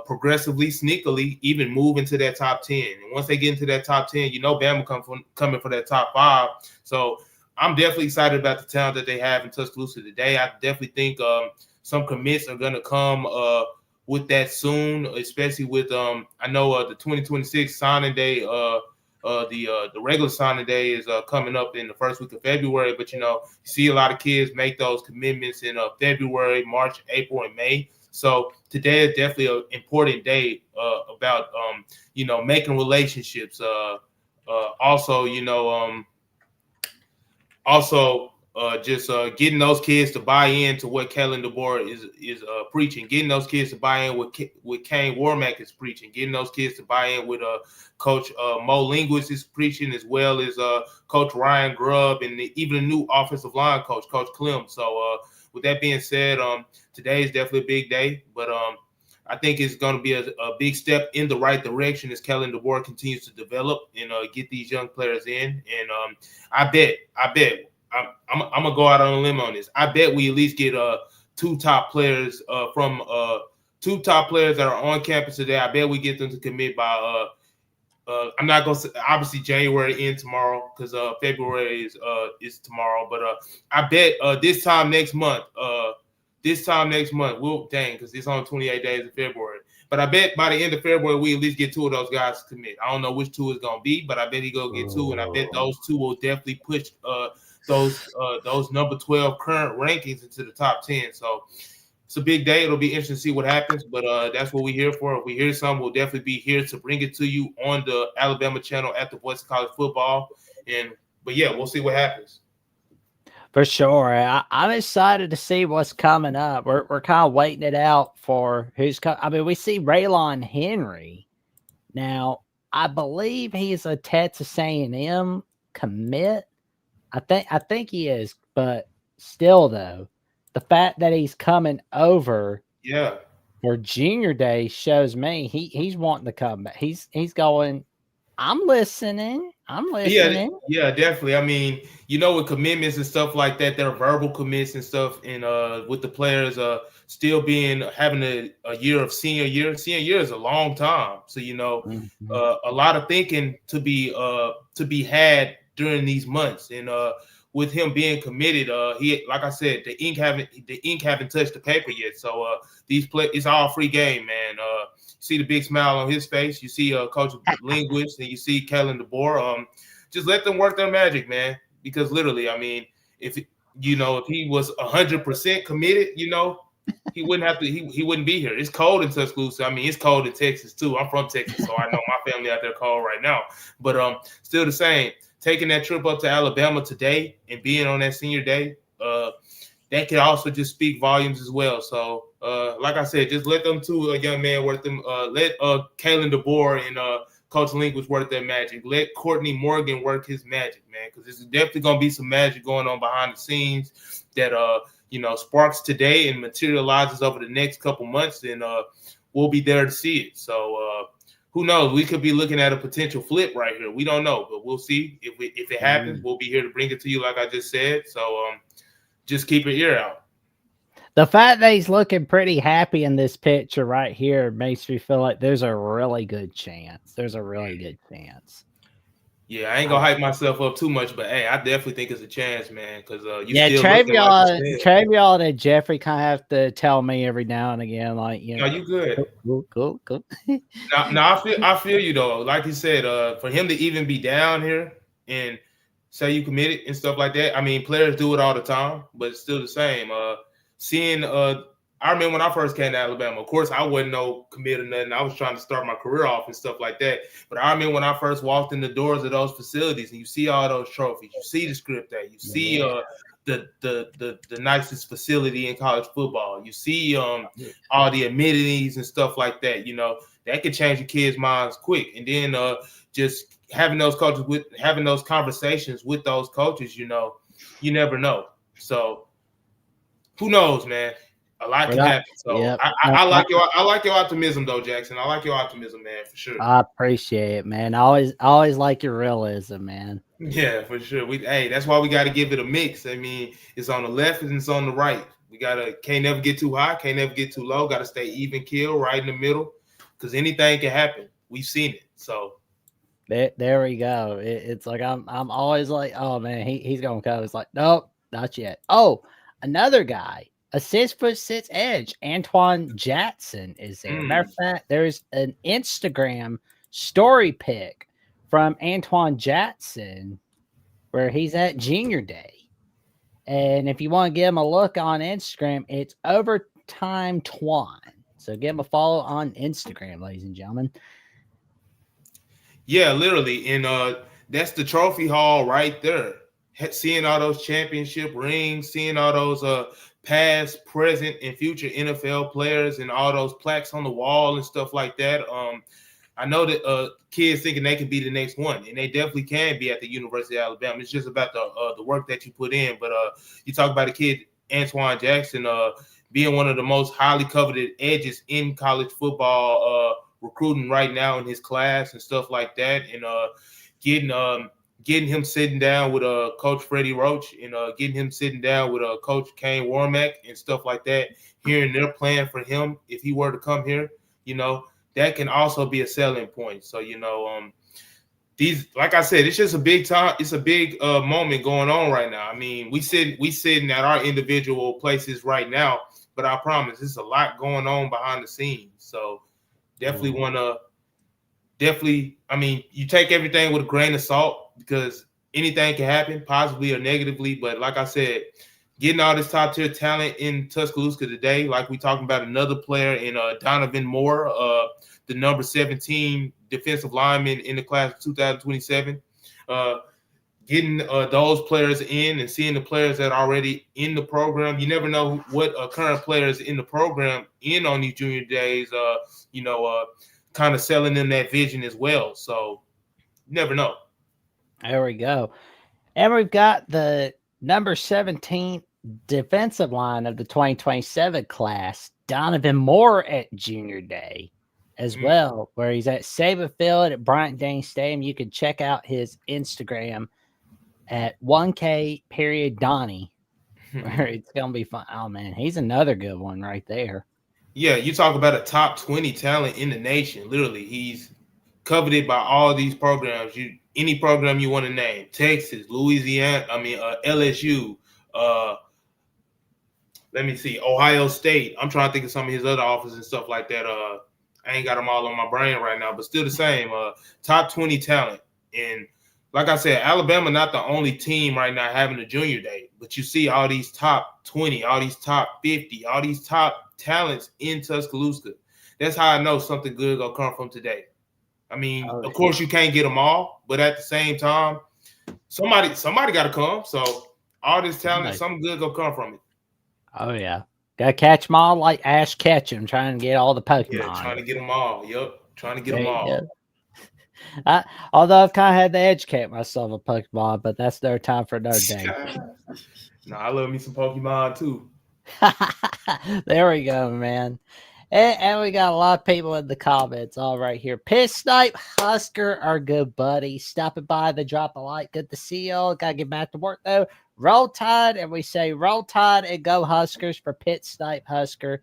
progressively, sneakily, even move into that top 10. And once they get into that top 10, Bama coming for that top 5. So I'm definitely excited about the talent that they have in Tuscaloosa today. I definitely think some commits are going to come with that soon, especially with I know the 2026 signing day. The regular signing day is coming up in the first week of February, but you see a lot of kids make those commitments in February, March, April, and May. So today is definitely an important day about making relationships. Just getting those kids to buy into what Kellen DeBoer is preaching, getting those kids to buy in what Kane Warmack is preaching, getting those kids to buy in with Coach Mo Linguist is preaching, as well as Coach Ryan Grubb, and even a new offensive line coach, Coach Clem. So with that being said, today is definitely a big day, but I think it's going to be a big step in the right direction as Kellen DeBoer continues to develop and get these young players in. And I bet I'm gonna go out on a limb on this. I bet we at least get 2 top players from 2 top players that are on campus today. I bet we get them to commit by I'm not gonna say obviously January end tomorrow, because February is tomorrow, but I bet this time next month, we'll because it's on 28 days of February. But I bet by the end of February, we at least get 2 of those guys to commit. I don't know which 2 is gonna be, but I bet he go get 2, and I bet those 2 will definitely push those number 12 current rankings into the top 10. So it's a big day. It'll be interesting to see what happens, but that's what we're here for. If we hear something, we'll definitely be here to bring it to you on the Alabama channel at the Voice of College Football. But yeah, we'll see what happens. For sure. I'm excited to see what's coming up. We're kind of waiting it out for who's coming. We see Raylon Henry. Now, I believe he's a Texas A&M commit. I think he is, but still, though, the fact that he's coming over for Junior Day shows me he's wanting to come back. He's going, I'm listening. Yeah, definitely. With commitments and stuff like that, there are verbal commits and stuff, and with the players still having a year of senior year. Senior year is a long time, so a lot of thinking to be had during these months. And with him being committed, he, like I said, the ink haven't touched the paper yet. So it's all free game, man. See the big smile on his face. You see Coach Linguist and you see Kellen DeBoer. Just let them work their magic, man. Because literally, I mean, if he was 100% committed, he wouldn't have to. He wouldn't be here. It's cold in Tuscaloosa. I mean, it's cold in Texas too. I'm from Texas, so I know my family out there cold right now. But still the same. Taking that trip up to Alabama today and being on that senior day, that could also just speak volumes as well. So, like I said, just let them two young men work them. Let Kalen DeBoer and Coach Linguist work their magic. Let Courtney Morgan work his magic, man, because there's definitely gonna be some magic going on behind the scenes that sparks today and materializes over the next couple months, and we'll be there to see it. So who knows? We could be looking at a potential flip right here. We don't know, but we'll see. If it happens, we'll be here to bring it to you, like I just said. So just keep your ear out. The fact that he's looking pretty happy in this picture right here makes me feel like there's a really good chance. Yeah, I ain't gonna hype myself up too much, but hey, I definitely think it's a chance, man. Because Travion and Jeffrey kind of have to tell me every now and again, like, No, you good. Cool. No, I feel you though. Like you said, for him to even be down here and say you committed and stuff like that. I mean, players do it all the time, but it's still the same. I remember when I first came to Alabama, of course, I wasn't no commit or nothing. I was trying to start my career off and stuff like that. But I remember when I first walked in the doors of those facilities and you see all those trophies, you see the script there, you see the nicest facility in college football. You see all the amenities and stuff like that. That could change a kid's minds quick. And then just having those conversations with those coaches, you never know. So who knows, man? A lot can happen. So yep. I like your optimism, though, Jackson. I like your optimism, man, for sure. I appreciate it, man. I always like your realism, man. Yeah, for sure. That's why we got to give it a mix. I mean, it's on the left and it's on the right. We can't never get too high, can't never get too low. Got to stay even keel, right in the middle, because anything can happen. We've seen it. So there we go. It's like I'm always like, oh man, he's gonna come. It's like, nope, not yet. Oh, another guy. A 6'6" edge, Antoine Jackson is there. Matter of fact, there's an Instagram story pic from Antoine Jackson where he's at Junior Day. And if you want to give him a look on Instagram, it's Overtime Twan. So give him a follow on Instagram, ladies and gentlemen. Yeah, literally. And that's the trophy hall right there. Seeing all those championship rings, seeing all those past, present, and future NFL players and all those plaques on the wall and stuff like that. I know that kids thinking they can be the next one, and they definitely can be at the University of Alabama. It's just about the work that you put in. But you talk about a kid, Antoine Jackson, being one of the most highly coveted edges in college football, recruiting right now in his class and stuff like that, and getting him sitting down with Coach Freddie Roach and getting him sitting down with Coach Kane Warmack and stuff like that, hearing their plan for him if he were to come here, that can also be a selling point. So, these, like I said, it's just a big time. It's a big moment going on right now. I mean, we sitting at our individual places right now, but I promise there's a lot going on behind the scenes. So definitely I mean, you take everything with a grain of salt because anything can happen, positively or negatively. But like I said, getting all this top tier talent in Tuscaloosa today, like we talking about another player in Donovan Moore, the number 17 defensive lineman in the class of 2027. Getting those players in and seeing the players that are already in the program. You never know what current players in the program in on these junior days, kind of selling them that vision as well. So you never know. There we go. And we've got the number 17 defensive line of the 2027 class, Donovan Moore, at Junior Day as well, where he's at Saban Field at Bryant-Denny Stadium. You can check out his Instagram at 1K.Donnie, where it's going to be fun. Oh, man, he's another good one right there. Yeah, you talk about a top 20 talent in the nation. Literally, he's coveted by all these programs. any program you want to name, Texas, Louisiana, LSU, let me see, Ohio State. I'm trying to think of some of his other offers and stuff like that. I ain't got them all on my brain right now, but still the same. Top 20 talent. And like I said, Alabama not the only team right now having a junior day, but you see all these top 20, all these top 50, all these top talents in Tuscaloosa. That's how I know something good gonna come from today. I mean, of course you can't get them all, but at the same time, somebody got to come. So all this talent, something good gonna come from it. Oh yeah, gotta catch them all like Ash Ketchum, trying to get all the Pokemon. Yeah, trying to get them all. Yep, trying to get them all. Although I've kind of had to educate myself on Pokemon, but that's their time for another day. No, I love me some Pokemon too. There we go, man. And we got a lot of people in the comments all right here. Piss Snipe, Husker are good buddies. Stopping by the drop a like. Good to see y'all. Gotta get back to work though. Roll Tide, and we say Roll Tide and go Huskers for Pit Snipe Husker.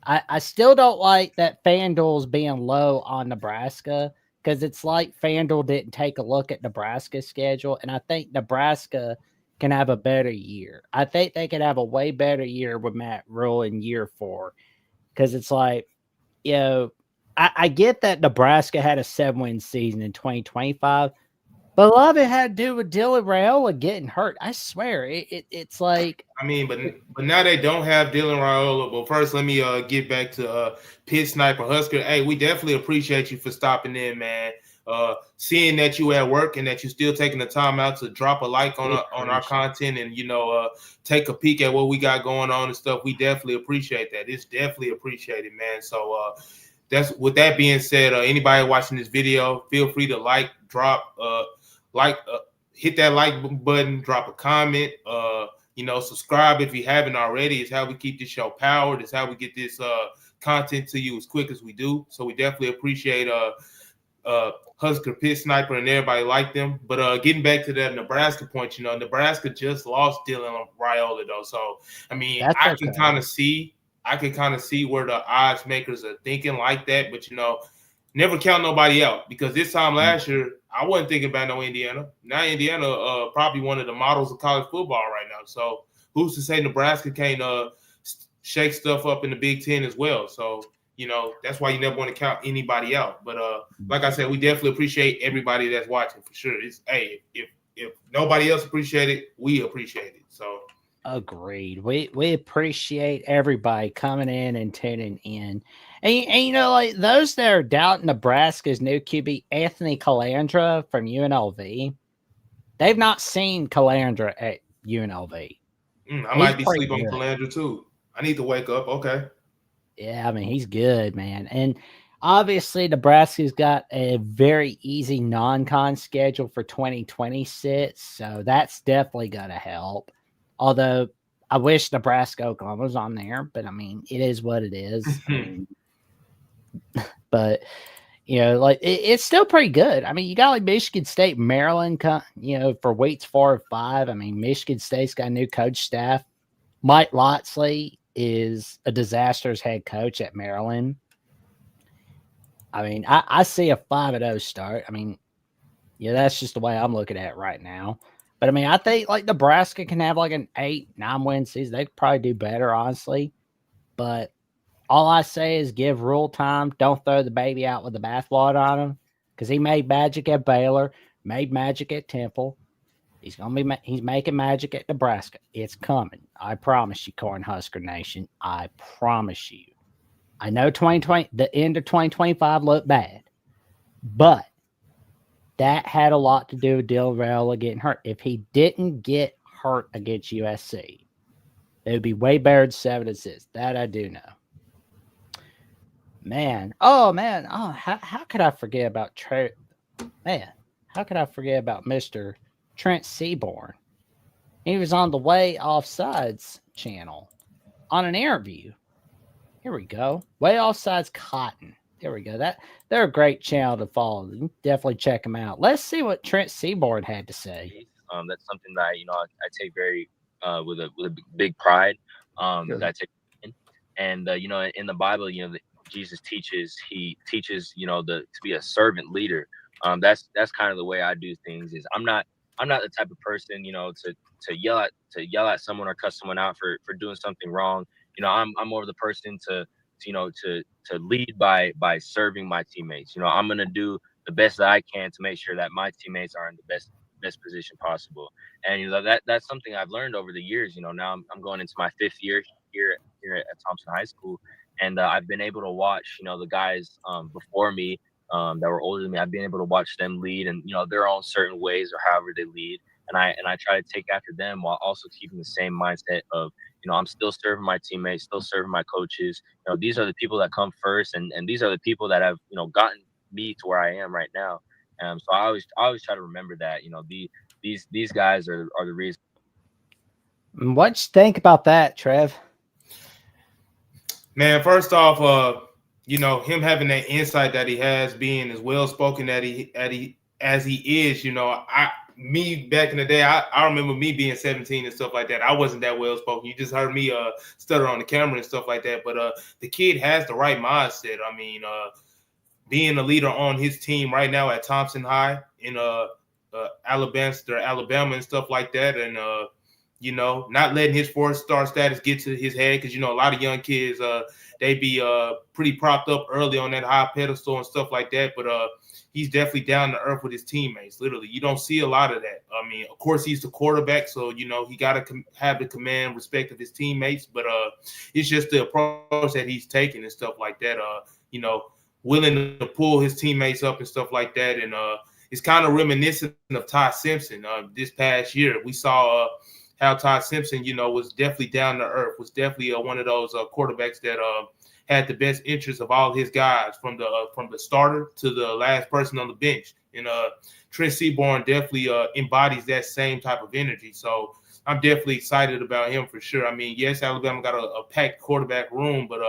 I still don't like that FanDuel's being low on Nebraska, because it's like FanDuel didn't take a look at Nebraska's schedule, and I think Nebraska can have a better year. I think they could have a way better year with Matt Rule in year 4. Because it's like, you know, I get that Nebraska had a 7-win season in 2025, but a lot of it had to do with Dylan Raiola getting hurt. I swear, it's like. I mean, but now they don't have Dylan Raiola. But first, let me get back to Pit Sniper Husker. Hey, we definitely appreciate you for stopping in, man. Seeing that you at work and that you're still taking the time out to drop a like on our content and take a peek at what we got going on and stuff. We definitely appreciate that. It's definitely appreciated, man. So that's with that being said, anybody watching this video, feel free to hit that like button, drop a comment, subscribe if you haven't already. It's how we keep this show powered. It's how we get this content to you as quick as we do. So we definitely appreciate Husker Pit Sniper and everybody like them. But getting back to that Nebraska point, Nebraska just lost Dylan Raiola though. So I mean, I can kind of see where the odds makers are thinking like that, but never count nobody out, because this time last year I wasn't thinking about no Indiana. Now Indiana probably one of the models of college football right now. So who's to say Nebraska can't shake stuff up in the Big Ten as well? So that's why you never want to count anybody out. But like I said, we definitely appreciate everybody that's watching for sure. It's if nobody else appreciate it, we appreciate it. So agreed. We appreciate everybody coming in and tuning in. And like those that are doubting Nebraska's new QB, Anthony Calandra from UNLV, they've not seen Calandra at UNLV. I might be sleeping on Calandra too. I need to wake up. Okay. Yeah, I mean, he's good, man. And obviously, Nebraska's got a very easy non-con schedule for 2026, so that's definitely going to help. Although, I wish Nebraska-Oklahoma was on there, but, I mean, it is what it is. But, it's still pretty good. I mean, you got, like, Michigan State, Maryland, for weeks 4 or 5. I mean, Michigan State's got a new coach staff. Mike Lotzley is a disastrous head coach at Maryland. I mean, I see a 5-0 start. I mean, that's just the way I'm looking at it right now. But I mean, I think like Nebraska can have like an 8-9 win season. They could probably do better, honestly. But all I say is give Rule time. Don't throw the baby out with the bathwater on him, because he made magic at Baylor, made magic at Temple. He's making magic at Nebraska. It's coming. I promise you, Cornhusker Nation. I promise you. I know the end of 2025 looked bad, but that had a lot to do with Dylan Raiola getting hurt. If he didn't get hurt against USC, it would be way better than 7-6. That I do know. Man. Oh, how could I forget about how could I forget about Mr. Trent Seaborn? He was on the Way Offsides channel on an interview. Here we go. Way Offsides Cotton. There we go. They're a great channel to follow. Definitely check them out. Let's see what Trent Seaborn had to say. That's something that I take very with a big pride. That I take in. And in the Bible, Jesus teaches. He teaches to be a servant leader. That's kind of the way I do things. Is I'm not the type of person, to yell at someone or cuss someone out for doing something wrong. I'm more of the person to lead by serving my teammates. I'm gonna do the best that I can to make sure that my teammates are in the best position possible. And that's something I've learned over the years. Now I'm going into my 5th year here at Thompson High School, and I've been able to watch the guys before me that were older than me. I've been able to watch them lead, and their own certain ways or however they lead, and I try to take after them while also keeping the same mindset of I'm still serving my teammates, still serving my coaches. These are the people that come first, and these are the people that have gotten me to where I am right now. So I always try to remember that these guys are the reason. What you think about that, Trev? Man, first off, him having that insight that he has, being as well spoken as he is, me back in the day, I remember me being 17 and stuff like that. I wasn't that well spoken. You just heard me stutter on the camera and stuff like that. But the kid has the right mindset. I mean, being a leader on his team right now at Thompson High in Alabama and stuff like that, and not letting his 4-star status get to his head, because a lot of young kids they be pretty propped up early on that high pedestal and stuff like that. But he's definitely down to earth with his teammates. Literally, you don't see a lot of that. I mean, of course, he's the quarterback, so he got to have the command respect of his teammates. But it's just the approach that he's taking and stuff like that. Willing to pull his teammates up and stuff like that. And it's kind of reminiscent of Todd Simpson. This past year, we saw how Todd Simpson, was definitely down to earth, was definitely one of those quarterbacks that had the best interest of all his guys, from the starter to the last person on the bench. And Trent Seaborn definitely embodies that same type of energy. So I'm definitely excited about him for sure. I mean, yes, Alabama got a packed quarterback room, but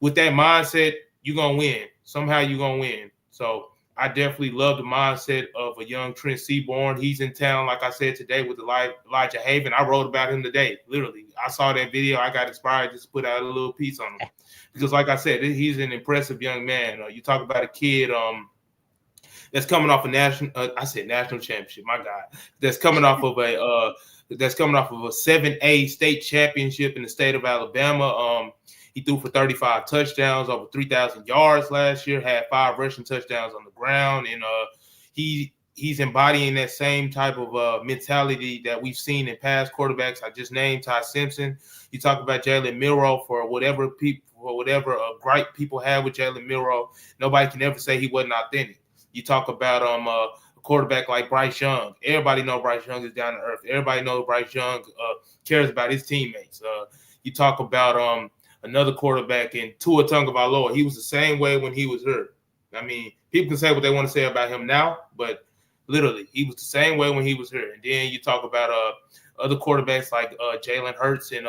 with that mindset, you're going to win. Somehow you're going to win. So I definitely love the mindset of a young Trent Seaborn. He's in town, like I said, today with Elijah Haven. I wrote about him today, literally. I saw that video. I got inspired just to put out a little piece on him. Because, like I said, he's an impressive young man. You talk about a kid that's coming off a national championship, my God. That's coming off of a 7A state championship in the state of Alabama. He threw for 35 touchdowns, over 3,000 yards last year, had 5 rushing touchdowns on the ground. And he's embodying that same type of mentality that we've seen in past quarterbacks. I just named Todd Simpson. You talk about Jalen Milroe, for whatever gripe people have with Jalen Milroe, nobody can ever say he wasn't authentic. You talk about a quarterback like Bryce Young. Everybody knows Bryce Young is down to earth. Everybody knows Bryce Young cares about his teammates. You talk about another quarterback in Tua Tagovailoa. He was the same way when he was hurt. I mean, people can say what they want to say about him now, but literally, he was the same way when he was hurt. And then you talk about other quarterbacks like Jalen Hurts and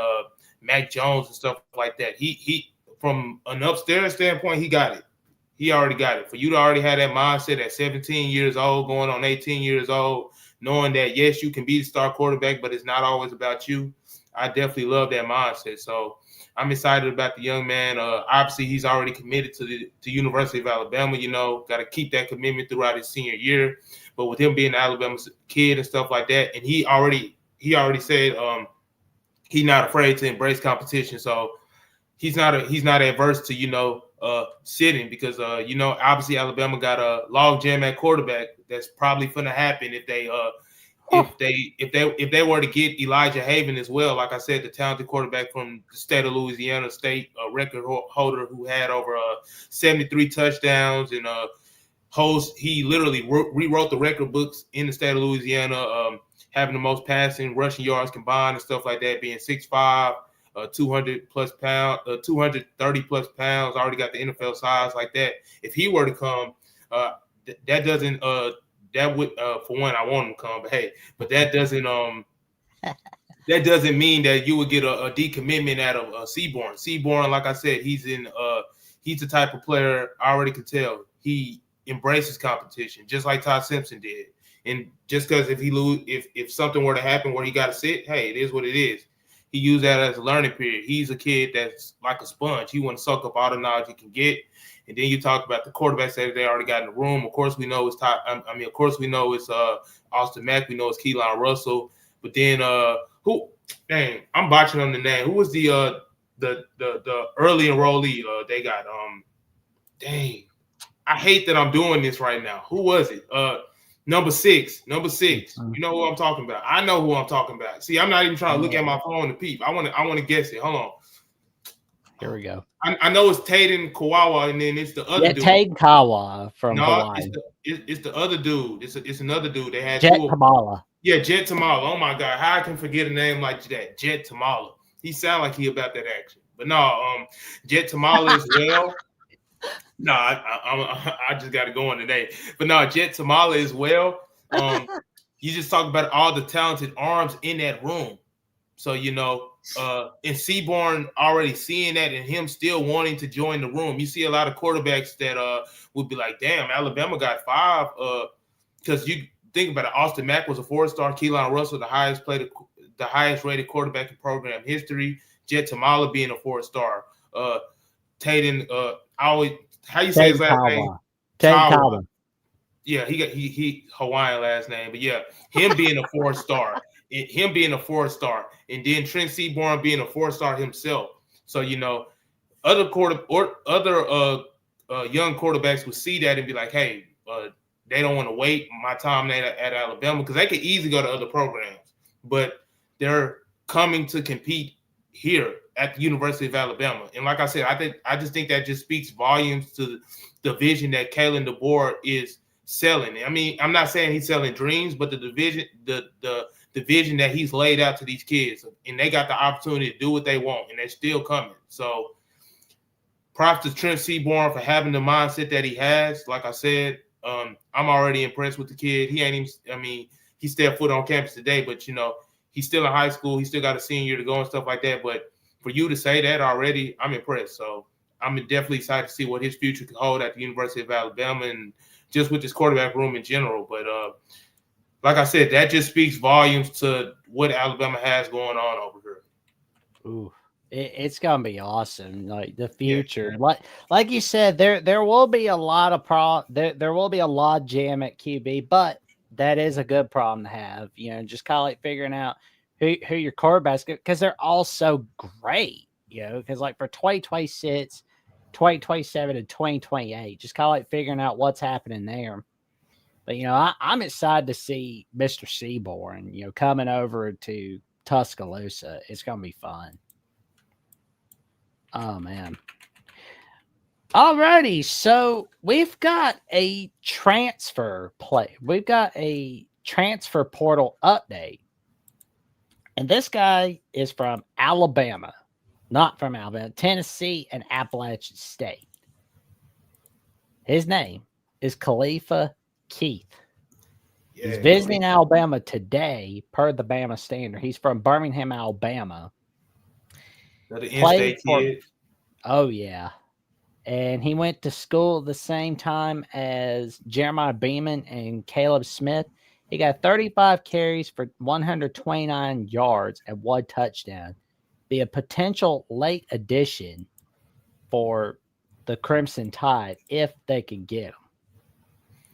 Mac Jones and stuff like that. He from an upstairs standpoint, he got it. He already got it. For you to already have that mindset at 17 years old, going on 18 years old, knowing that, yes, you can be the star quarterback, but it's not always about you. I definitely love that mindset. So I'm excited about the young man. Obviously, he's already committed to the University of Alabama. Got to keep that commitment throughout his senior year. But with him being an Alabama kid and stuff like that, and he already said he's not afraid to embrace competition. So he's not adverse to sitting, because obviously Alabama got a log jam at quarterback. That's probably going to happen if they if they were to get Elijah Haven as well. Like I said, the talented quarterback from the state of Louisiana, state record holder who had over 73 touchdowns and he literally rewrote the record books in the state of Louisiana, having the most passing rushing yards combined and stuff like that, being 6'5", 200 plus pounds, 230 plus pounds. Already got the NFL size like that. If he were to come, that doesn't that would for one, I want him to come, but that doesn't mean that you would get a decommitment out of Seaborn. Seaborn, like I said, he's the type of player, I already could tell, he embraces competition just like Todd Simpson did. And just because if something were to happen where he got to sit, hey, it is what it is. he used that as a learning period. He's a kid that's like a sponge. He want to suck up all the knowledge he can get. And then you talk about the quarterbacks that they already got in the room. Of course, we know it's of course we know it's Austin Mack. We know it's Keelan Russell. But then who? Dang, I'm botching on the name. Who was the early enrollee? They got dang. I hate that I'm doing this right now. Who was it? Number six. You know who I'm talking about. I know who I'm talking about. See, I'm not even trying to look at my phone to peep. I want to guess it. Hold on. Here we go. I know it's Taden Kawawa, and then it's the other dude. Taden Kawa from Hawaii. It's the other dude. It's another dude. They had Jet Tamala. Yeah, Jet Tamala. Oh my God, how I can forget a name like that? Jet Tamala. He sound like he about that action. But no, Jet Tamala as well. No, I just got to go on today. But no, Jet Tamala as well. You just talk about all the talented arms in that room. So, you know, and Seaborn already seeing that and him still wanting to join the room. You see a lot of quarterbacks that would be like, damn, Alabama got 5. Because you think about it, Austin Mack was a 4-star. Keelan Russell, the highest rated quarterback in program history. Jet Tamala being a 4-star. Taden, how you say his last name? Taden. Yeah, he Hawaiian last name, but yeah, him being a 4-star, and then Trent Seaborn being a 4-star himself. So you know, other young quarterbacks would see that and be like, hey, they don't want to wait my time at Alabama because they could easily go to other programs, but they're coming to compete here at the University of Alabama. And like I said, I just think that just speaks volumes to the vision that Kalen DeBoer is selling. I mean, I'm not saying he's selling dreams, but the vision that he's laid out to these kids, and they got the opportunity to do what they want, and they're still coming. So props to Trent Seaborn for having the mindset that he has. Like I said, I'm already impressed with the kid. He stepped foot on campus today, but you know, he's still in high school. He still got a senior year to go and stuff like that. But for you to say that already, I'm impressed. So I'm definitely excited to see what his future can hold at the University of Alabama and just with this quarterback room in general. But like I said, that just speaks volumes to what Alabama has going on over here. Ooh, it's gonna be awesome. Like the future, yeah. like you said, there will be a lot of there will be a log jam at QB, but that is a good problem to have. You know, just kind of like figuring out who your quarterbacks, because they're all so great. You know, because like for 2026, 2027, and 2028, just kind of like figuring out what's happening there. But, you know, I'm excited to see Mr. Seaborn, you know, coming over to Tuscaloosa. It's going to be fun. Oh, man. Alrighty. So we've got a transfer play. We've got a transfer portal update. And this guy is from Alabama. Not from Alabama, Tennessee and Appalachian State. His name is Khalifa Keith. Yeah, he's visiting Alabama today, per the Bama Standard. He's from Birmingham, Alabama. The in-state kid. Oh, yeah. And he went to school at the same time as Jeremiah Beeman and Caleb Smith. He got 35 carries for 129 yards and 1 touchdown. Be a potential late addition for the Crimson Tide if they can get him.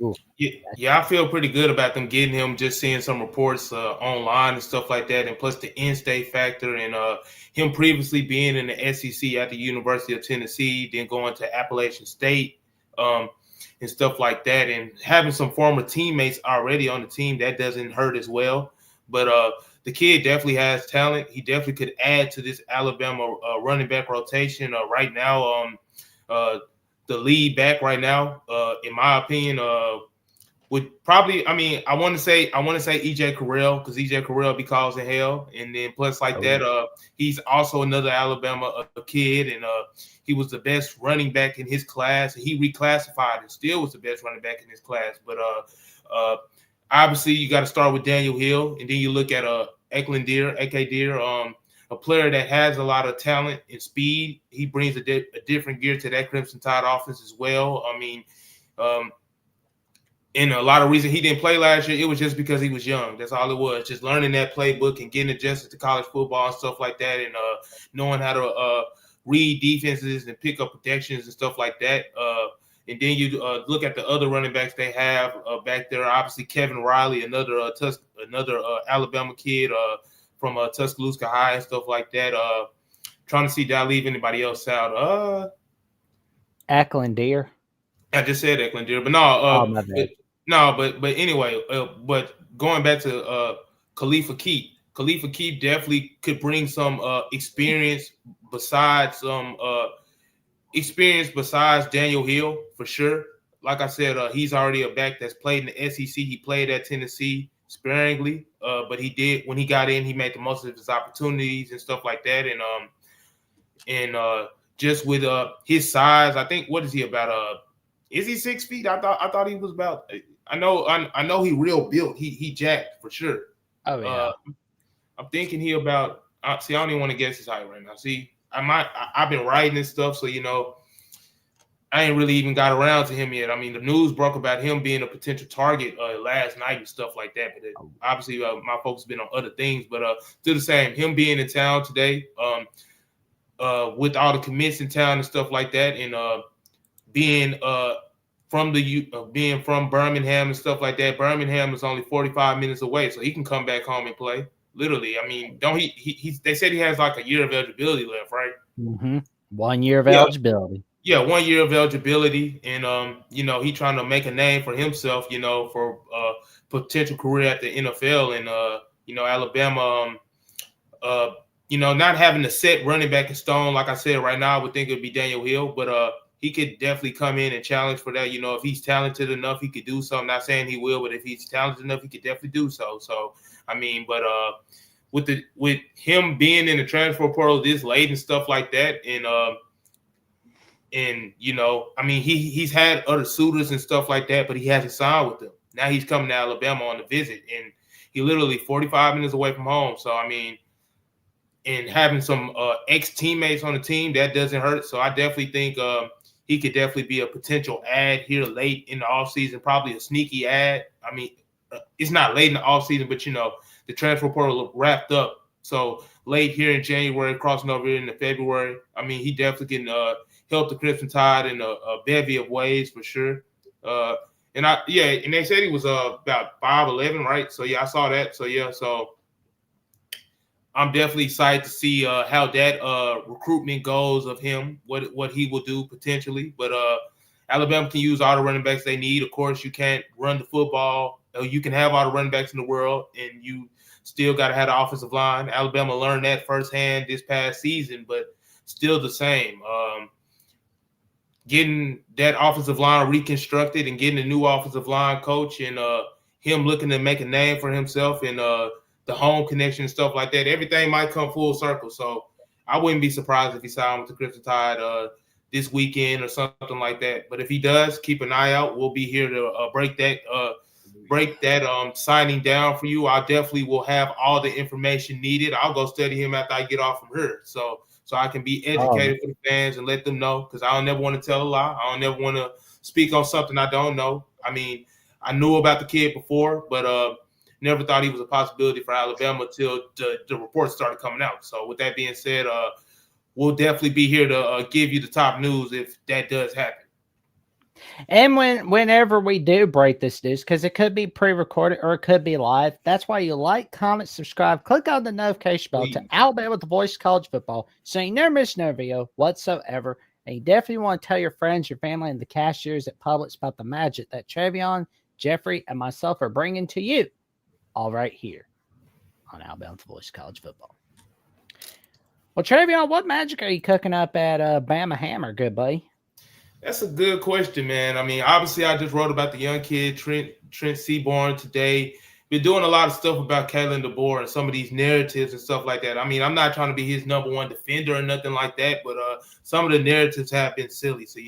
Ooh. Yeah, I feel pretty good about them getting him. Just seeing some reports online and stuff like that, and plus the in-state factor and him previously being in the SEC at the University of Tennessee, then going to Appalachian State and stuff like that, and having some former teammates already on the team, that doesn't hurt as well. But the kid definitely has talent. He definitely could add to this Alabama running back rotation right now. The lead back right now, in my opinion, would probably. I mean, I want to say EJ Carrell, because EJ Carrell be causing hell, and then plus that, he's also another Alabama kid, and he was the best running back in his class. He reclassified and still was the best running back in his class. But obviously, you got to start with Daniel Hill, and then you look at AK Deer, a player that has a lot of talent and speed. He brings a different gear to that Crimson Tide offense as well. I mean, And a lot of reason he didn't play last year, it was just because he was young. That's all it was. Just learning that playbook and getting adjusted to college football and stuff like that, and knowing how to read defenses and pick up protections and stuff like that. And then you look at the other running backs they have back there. Obviously, Kevin Riley, another Alabama kid from Tuscaloosa High and stuff like that. Trying to see did I leave anybody else out? Ackland Deer. I just said Eklund Deer, but but anyway, but going back to Khalifa Keith definitely could bring some experience besides Daniel Hill for sure. Like I said, he's already a back that's played in the SEC. He played at Tennessee sparingly, but he did when he got in, he made the most of his opportunities and stuff like that. And just with his size, I think what is he about? Is he 6 feet? I thought he was about. I know he real built. He jacked for sure. Oh yeah. I'm thinking he about. See, I don't even want to guess his height right now. See, I've been writing this stuff, so I ain't really even got around to him yet. I mean, the news broke about him being a potential target last night and stuff like that. But obviously, my folks have been on other things. But still the same, him being in town today, with all the commits in town and stuff like that, and being from Birmingham and stuff like that. Birmingham is only 45 minutes away, so he can come back home and play. Literally, I mean, don't he they said he has like a year of eligibility left, right? Mm-hmm. 1 year of eligibility. Yeah, 1 year of eligibility, and he trying to make a name for himself, for potential career at the NFL, and Alabama, not having a set running back in stone, like I said, right now I would think it'd be Daniel Hill, but he could definitely come in and challenge for that. If he's talented enough, he could do something. Not saying he will, but if he's talented enough, he could definitely do so. So I mean, but with him being in the transfer portal this late and stuff like that, and I mean, he's had other suitors and stuff like that, but he hasn't signed with them. Now he's coming to Alabama on a visit, and he literally 45 minutes away from home. So I mean, and having some ex-teammates on the team, that doesn't hurt. So I definitely think he could definitely be a potential ad here late in the offseason, probably a sneaky ad. I mean, it's not late in the offseason, but the transfer portal wrapped up. So late here in January, crossing over into February. I mean, he definitely can help the Crimson Tide in a bevy of ways for sure. And they said he was about 5'11", right? So yeah, I saw that. So I'm definitely excited to see how that recruitment goes of him, what he will do potentially. But Alabama can use all the running backs they need. Of course, you can't run the football. You can have all the running backs in the world, and you still got to have the offensive line. Alabama learned that firsthand this past season, but still the same. Getting that offensive line reconstructed and getting a new offensive line coach, and him looking to make a name for himself, and the home connection and stuff like that, everything might come full circle. So I wouldn't be surprised if he signed with the Crimson Tide this weekend or something like that. But if he does, keep an eye out. We'll be here to break that signing down for you. I definitely will have all the information needed. I'll go study him after I get off from here. So I can be educated for the fans and let them know, because I don't never want to tell a lie. I don't never want to speak on something I don't know. I mean, I knew about the kid before, but never thought he was a possibility for Alabama until the reports started coming out. So with that being said, we'll definitely be here to give you the top news if that does happen. And whenever we do break this news, because it could be pre-recorded or it could be live, that's why you like, comment, subscribe, click on the notification bell to Alabama with the Voice of College Football, so you never miss no video whatsoever. And you definitely want to tell your friends, your family, and the cashiers at Publix about the magic that Trevion, Jeffrey, and myself are bringing to you, all right here on Alabama with the Voice of College Football. Well, Trevion, what magic are you cooking up at Bama Hammer, good buddy? That's a good question, man. I mean, obviously, I just wrote about the young kid, Trent Seaborn, today. Been doing a lot of stuff about Kalen DeBoer and some of these narratives and stuff like that. I mean, I'm not trying to be his number one defender or nothing like that, but some of the narratives have been silly. So,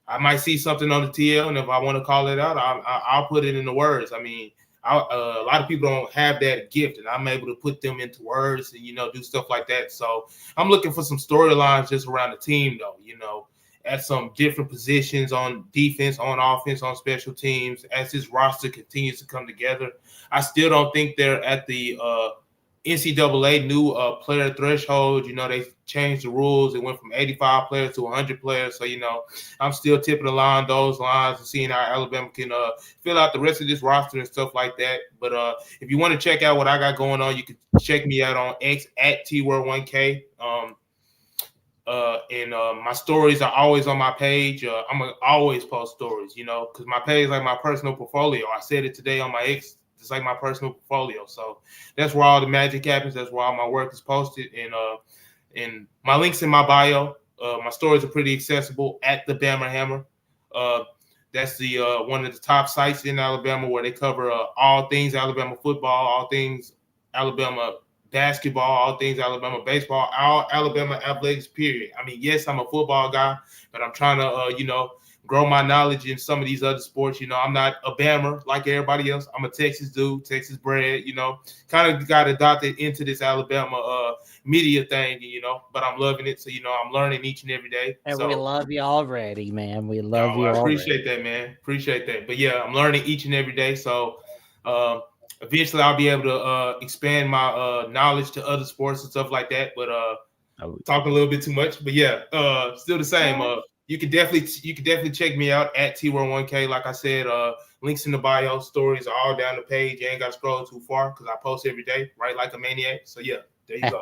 I might see something on the TL, and if I want to call it out, I'll put it in the words. I mean, a lot of people don't have that gift, and I'm able to put them into words and, do stuff like that. So I'm looking for some storylines just around the team, though, at some different positions on defense, on offense, on special teams as this roster continues to come together. I still don't think they're at the NCAA new player threshold. They changed the rules. It went from 85 players to 100 players. So, I'm still tipping along those lines and seeing how Alabama can fill out the rest of this roster and stuff like that. But if you want to check out what I got going on, you can check me out on X at TWord1K. And my stories are always on my page. I'm going to always post stories, because my page is like my personal portfolio. I said it today on my X. It's like my personal portfolio. So that's where all the magic happens. That's where all my work is posted. And my links in my bio. My stories are pretty accessible at the Bama Hammer. That's the one of the top sites in Alabama where they cover all things Alabama football, all things Alabama basketball, all things Alabama baseball, all Alabama athletics, period. I mean, yes, I'm a football guy, but I'm trying to, grow my knowledge in some of these other sports. I'm not a Bammer like everybody else. I'm a Texas dude, Texas bred, kind of got adopted into this Alabama media thing, but I'm loving it. So, I'm learning each and every day. And so, we love you already, man. We love you I already. appreciate that, man. Appreciate that. But yeah, I'm learning each and every day. So eventually I'll be able to expand my knowledge to other sports and stuff like that. But talking a little bit too much. But yeah, still the same. You can definitely check me out at TWord1K. Like I said, links in the bio, stories are all down the page. You ain't got to scroll too far because I post every day, right? Like a maniac. So yeah, there you go.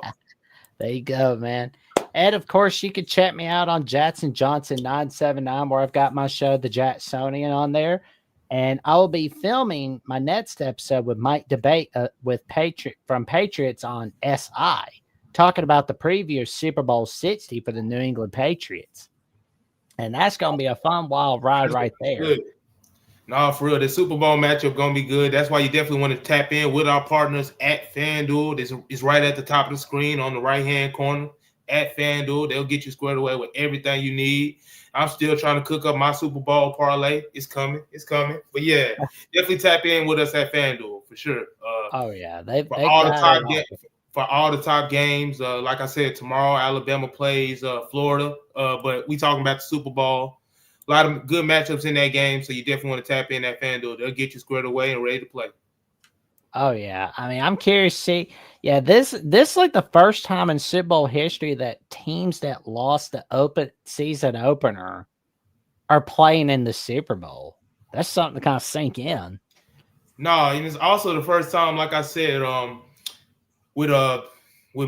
There you go, man. And of course, you can check me out on Jackson Johnson 979, where I've got my show, The Jacksonian, on there. And I will be filming my next episode with Mike Debate with from Patriots on SI, talking about the previous Super Bowl 60 for the New England Patriots. And that's going to be a fun, wild ride right there. Good. No, for real, the Super Bowl matchup going to be good. That's why you definitely want to tap in with our partners at FanDuel. It's right at the top of the screen on the right-hand corner at FanDuel. They'll get you squared away with everything you need. I'm still trying to cook up my Super Bowl parlay. It's coming. But yeah, definitely tap in with us at FanDuel for sure. Oh yeah, for all the top games. Like I said, tomorrow Alabama plays Florida, but we talking about the Super Bowl. A lot of good matchups in that game, so you definitely want to tap in at FanDuel. They'll get you squared away and ready to play. Oh yeah, I mean, I'm curious to see. Yeah, this is like the first time in Super Bowl history that teams that lost the season opener are playing in the Super Bowl. That's something to kind of sink in. No, and it's also the first time, like I said, with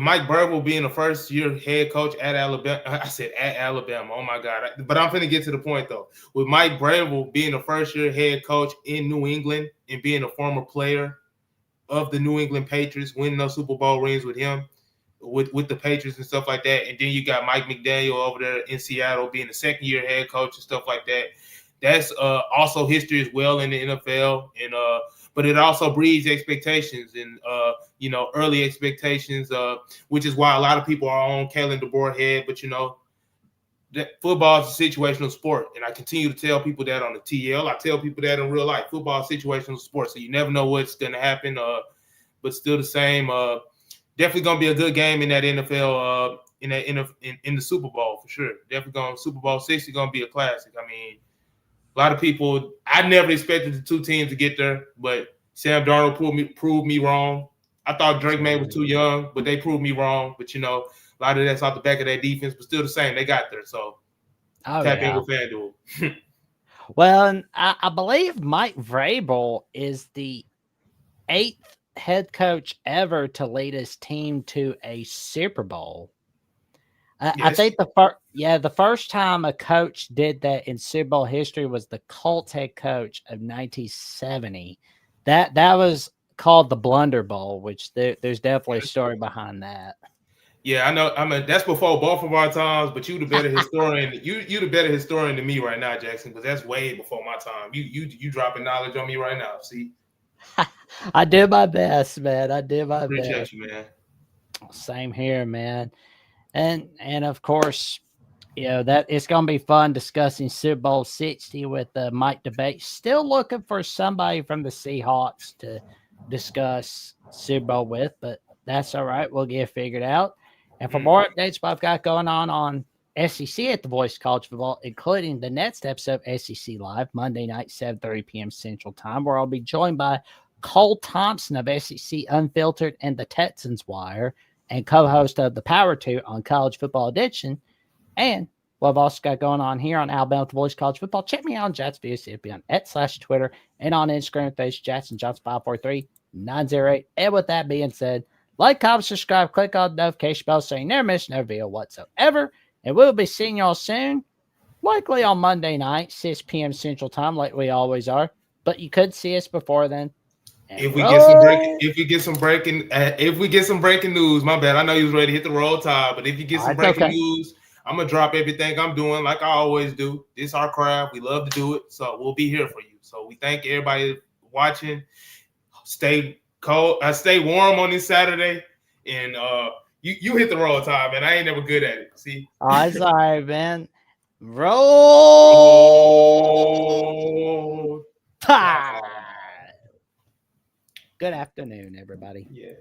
Mike Vrabel being the first-year head coach at Alabama. I said at Alabama. Oh my God! But I'm finna get to the point though. With Mike Vrabel being the first-year head coach in New England and being a former player of the New England Patriots, winning those Super Bowl rings with him, with the Patriots and stuff like that. And then you got Mike McDaniel over there in Seattle being the second-year head coach and stuff like that. That's also history as well in the NFL. And but it also breeds expectations and early expectations, which is why a lot of people are on Kalen DeBoer head. But that football is a situational sport, and I continue to tell people that on the TL. I tell people that in real life. Football is a situational sport, so you never know what's going to happen. But still the same. Definitely going to be a good game in that NFL. In the Super Bowl for sure. Definitely going Super Bowl 60 going to be a classic. I mean, a lot of people. I never expected the two teams to get there, but Sam Darnold proved me wrong. I thought Drake May was too young, but they proved me wrong. But a lot of that's off the back of their defense, but still the same. They got there. So tap in with FanDuel. Well, and I believe Mike Vrabel is the 8th head coach ever to lead his team to a Super Bowl. Yes. I think the first time a coach did that in Super Bowl history was the Colts head coach of 1970. That was called the Blunder Bowl, which there's definitely a story behind that. Yeah, I know. I mean, that's before both of our times, but you the better historian. you the better historian than me right now, Jackson, because that's way before my time. You dropping knowledge on me right now. See, I did my best, man. I did my best. Appreciate you, man. Same here, man. And of course, that it's gonna be fun discussing Super Bowl 60 with Mike Debate. Still looking for somebody from the Seahawks to discuss Super Bowl with, but that's all right. We'll get it figured out. And for more updates what I've got going on SEC at the Voice of College Football, including the next episode of SEC Live, Monday night, 7:30 p.m. Central Time, where I'll be joined by Cole Thompson of SEC Unfiltered and the Texans Wire, and co-host of the Power 2 on College Football Edition. And what I've also got going on here on Alabama with the Voice of College Football, check me out on Jats VSCFB on /Twitter and on Instagram and Facebook, Jackson Johnson 543-908. And with that being said, like, comment, subscribe, click on the notification bell so you never miss another video whatsoever. And we'll be seeing y'all soon, likely on Monday night, 6 p.m. Central Time, like we always are. But you could see us before then. If we get some breaking news, my bad. I know you was ready to hit the roll tide, but if you get some breaking news, I'm gonna drop everything I'm doing like I always do. This is our craft. We love to do it, so we'll be here for you. So we thank everybody watching. Stay cold. Stay warm on this Saturday, and you hit the roll tide, man. I ain't never good at it. See, I'm sorry, man. Roll Tide. Good afternoon, everybody. Yeah.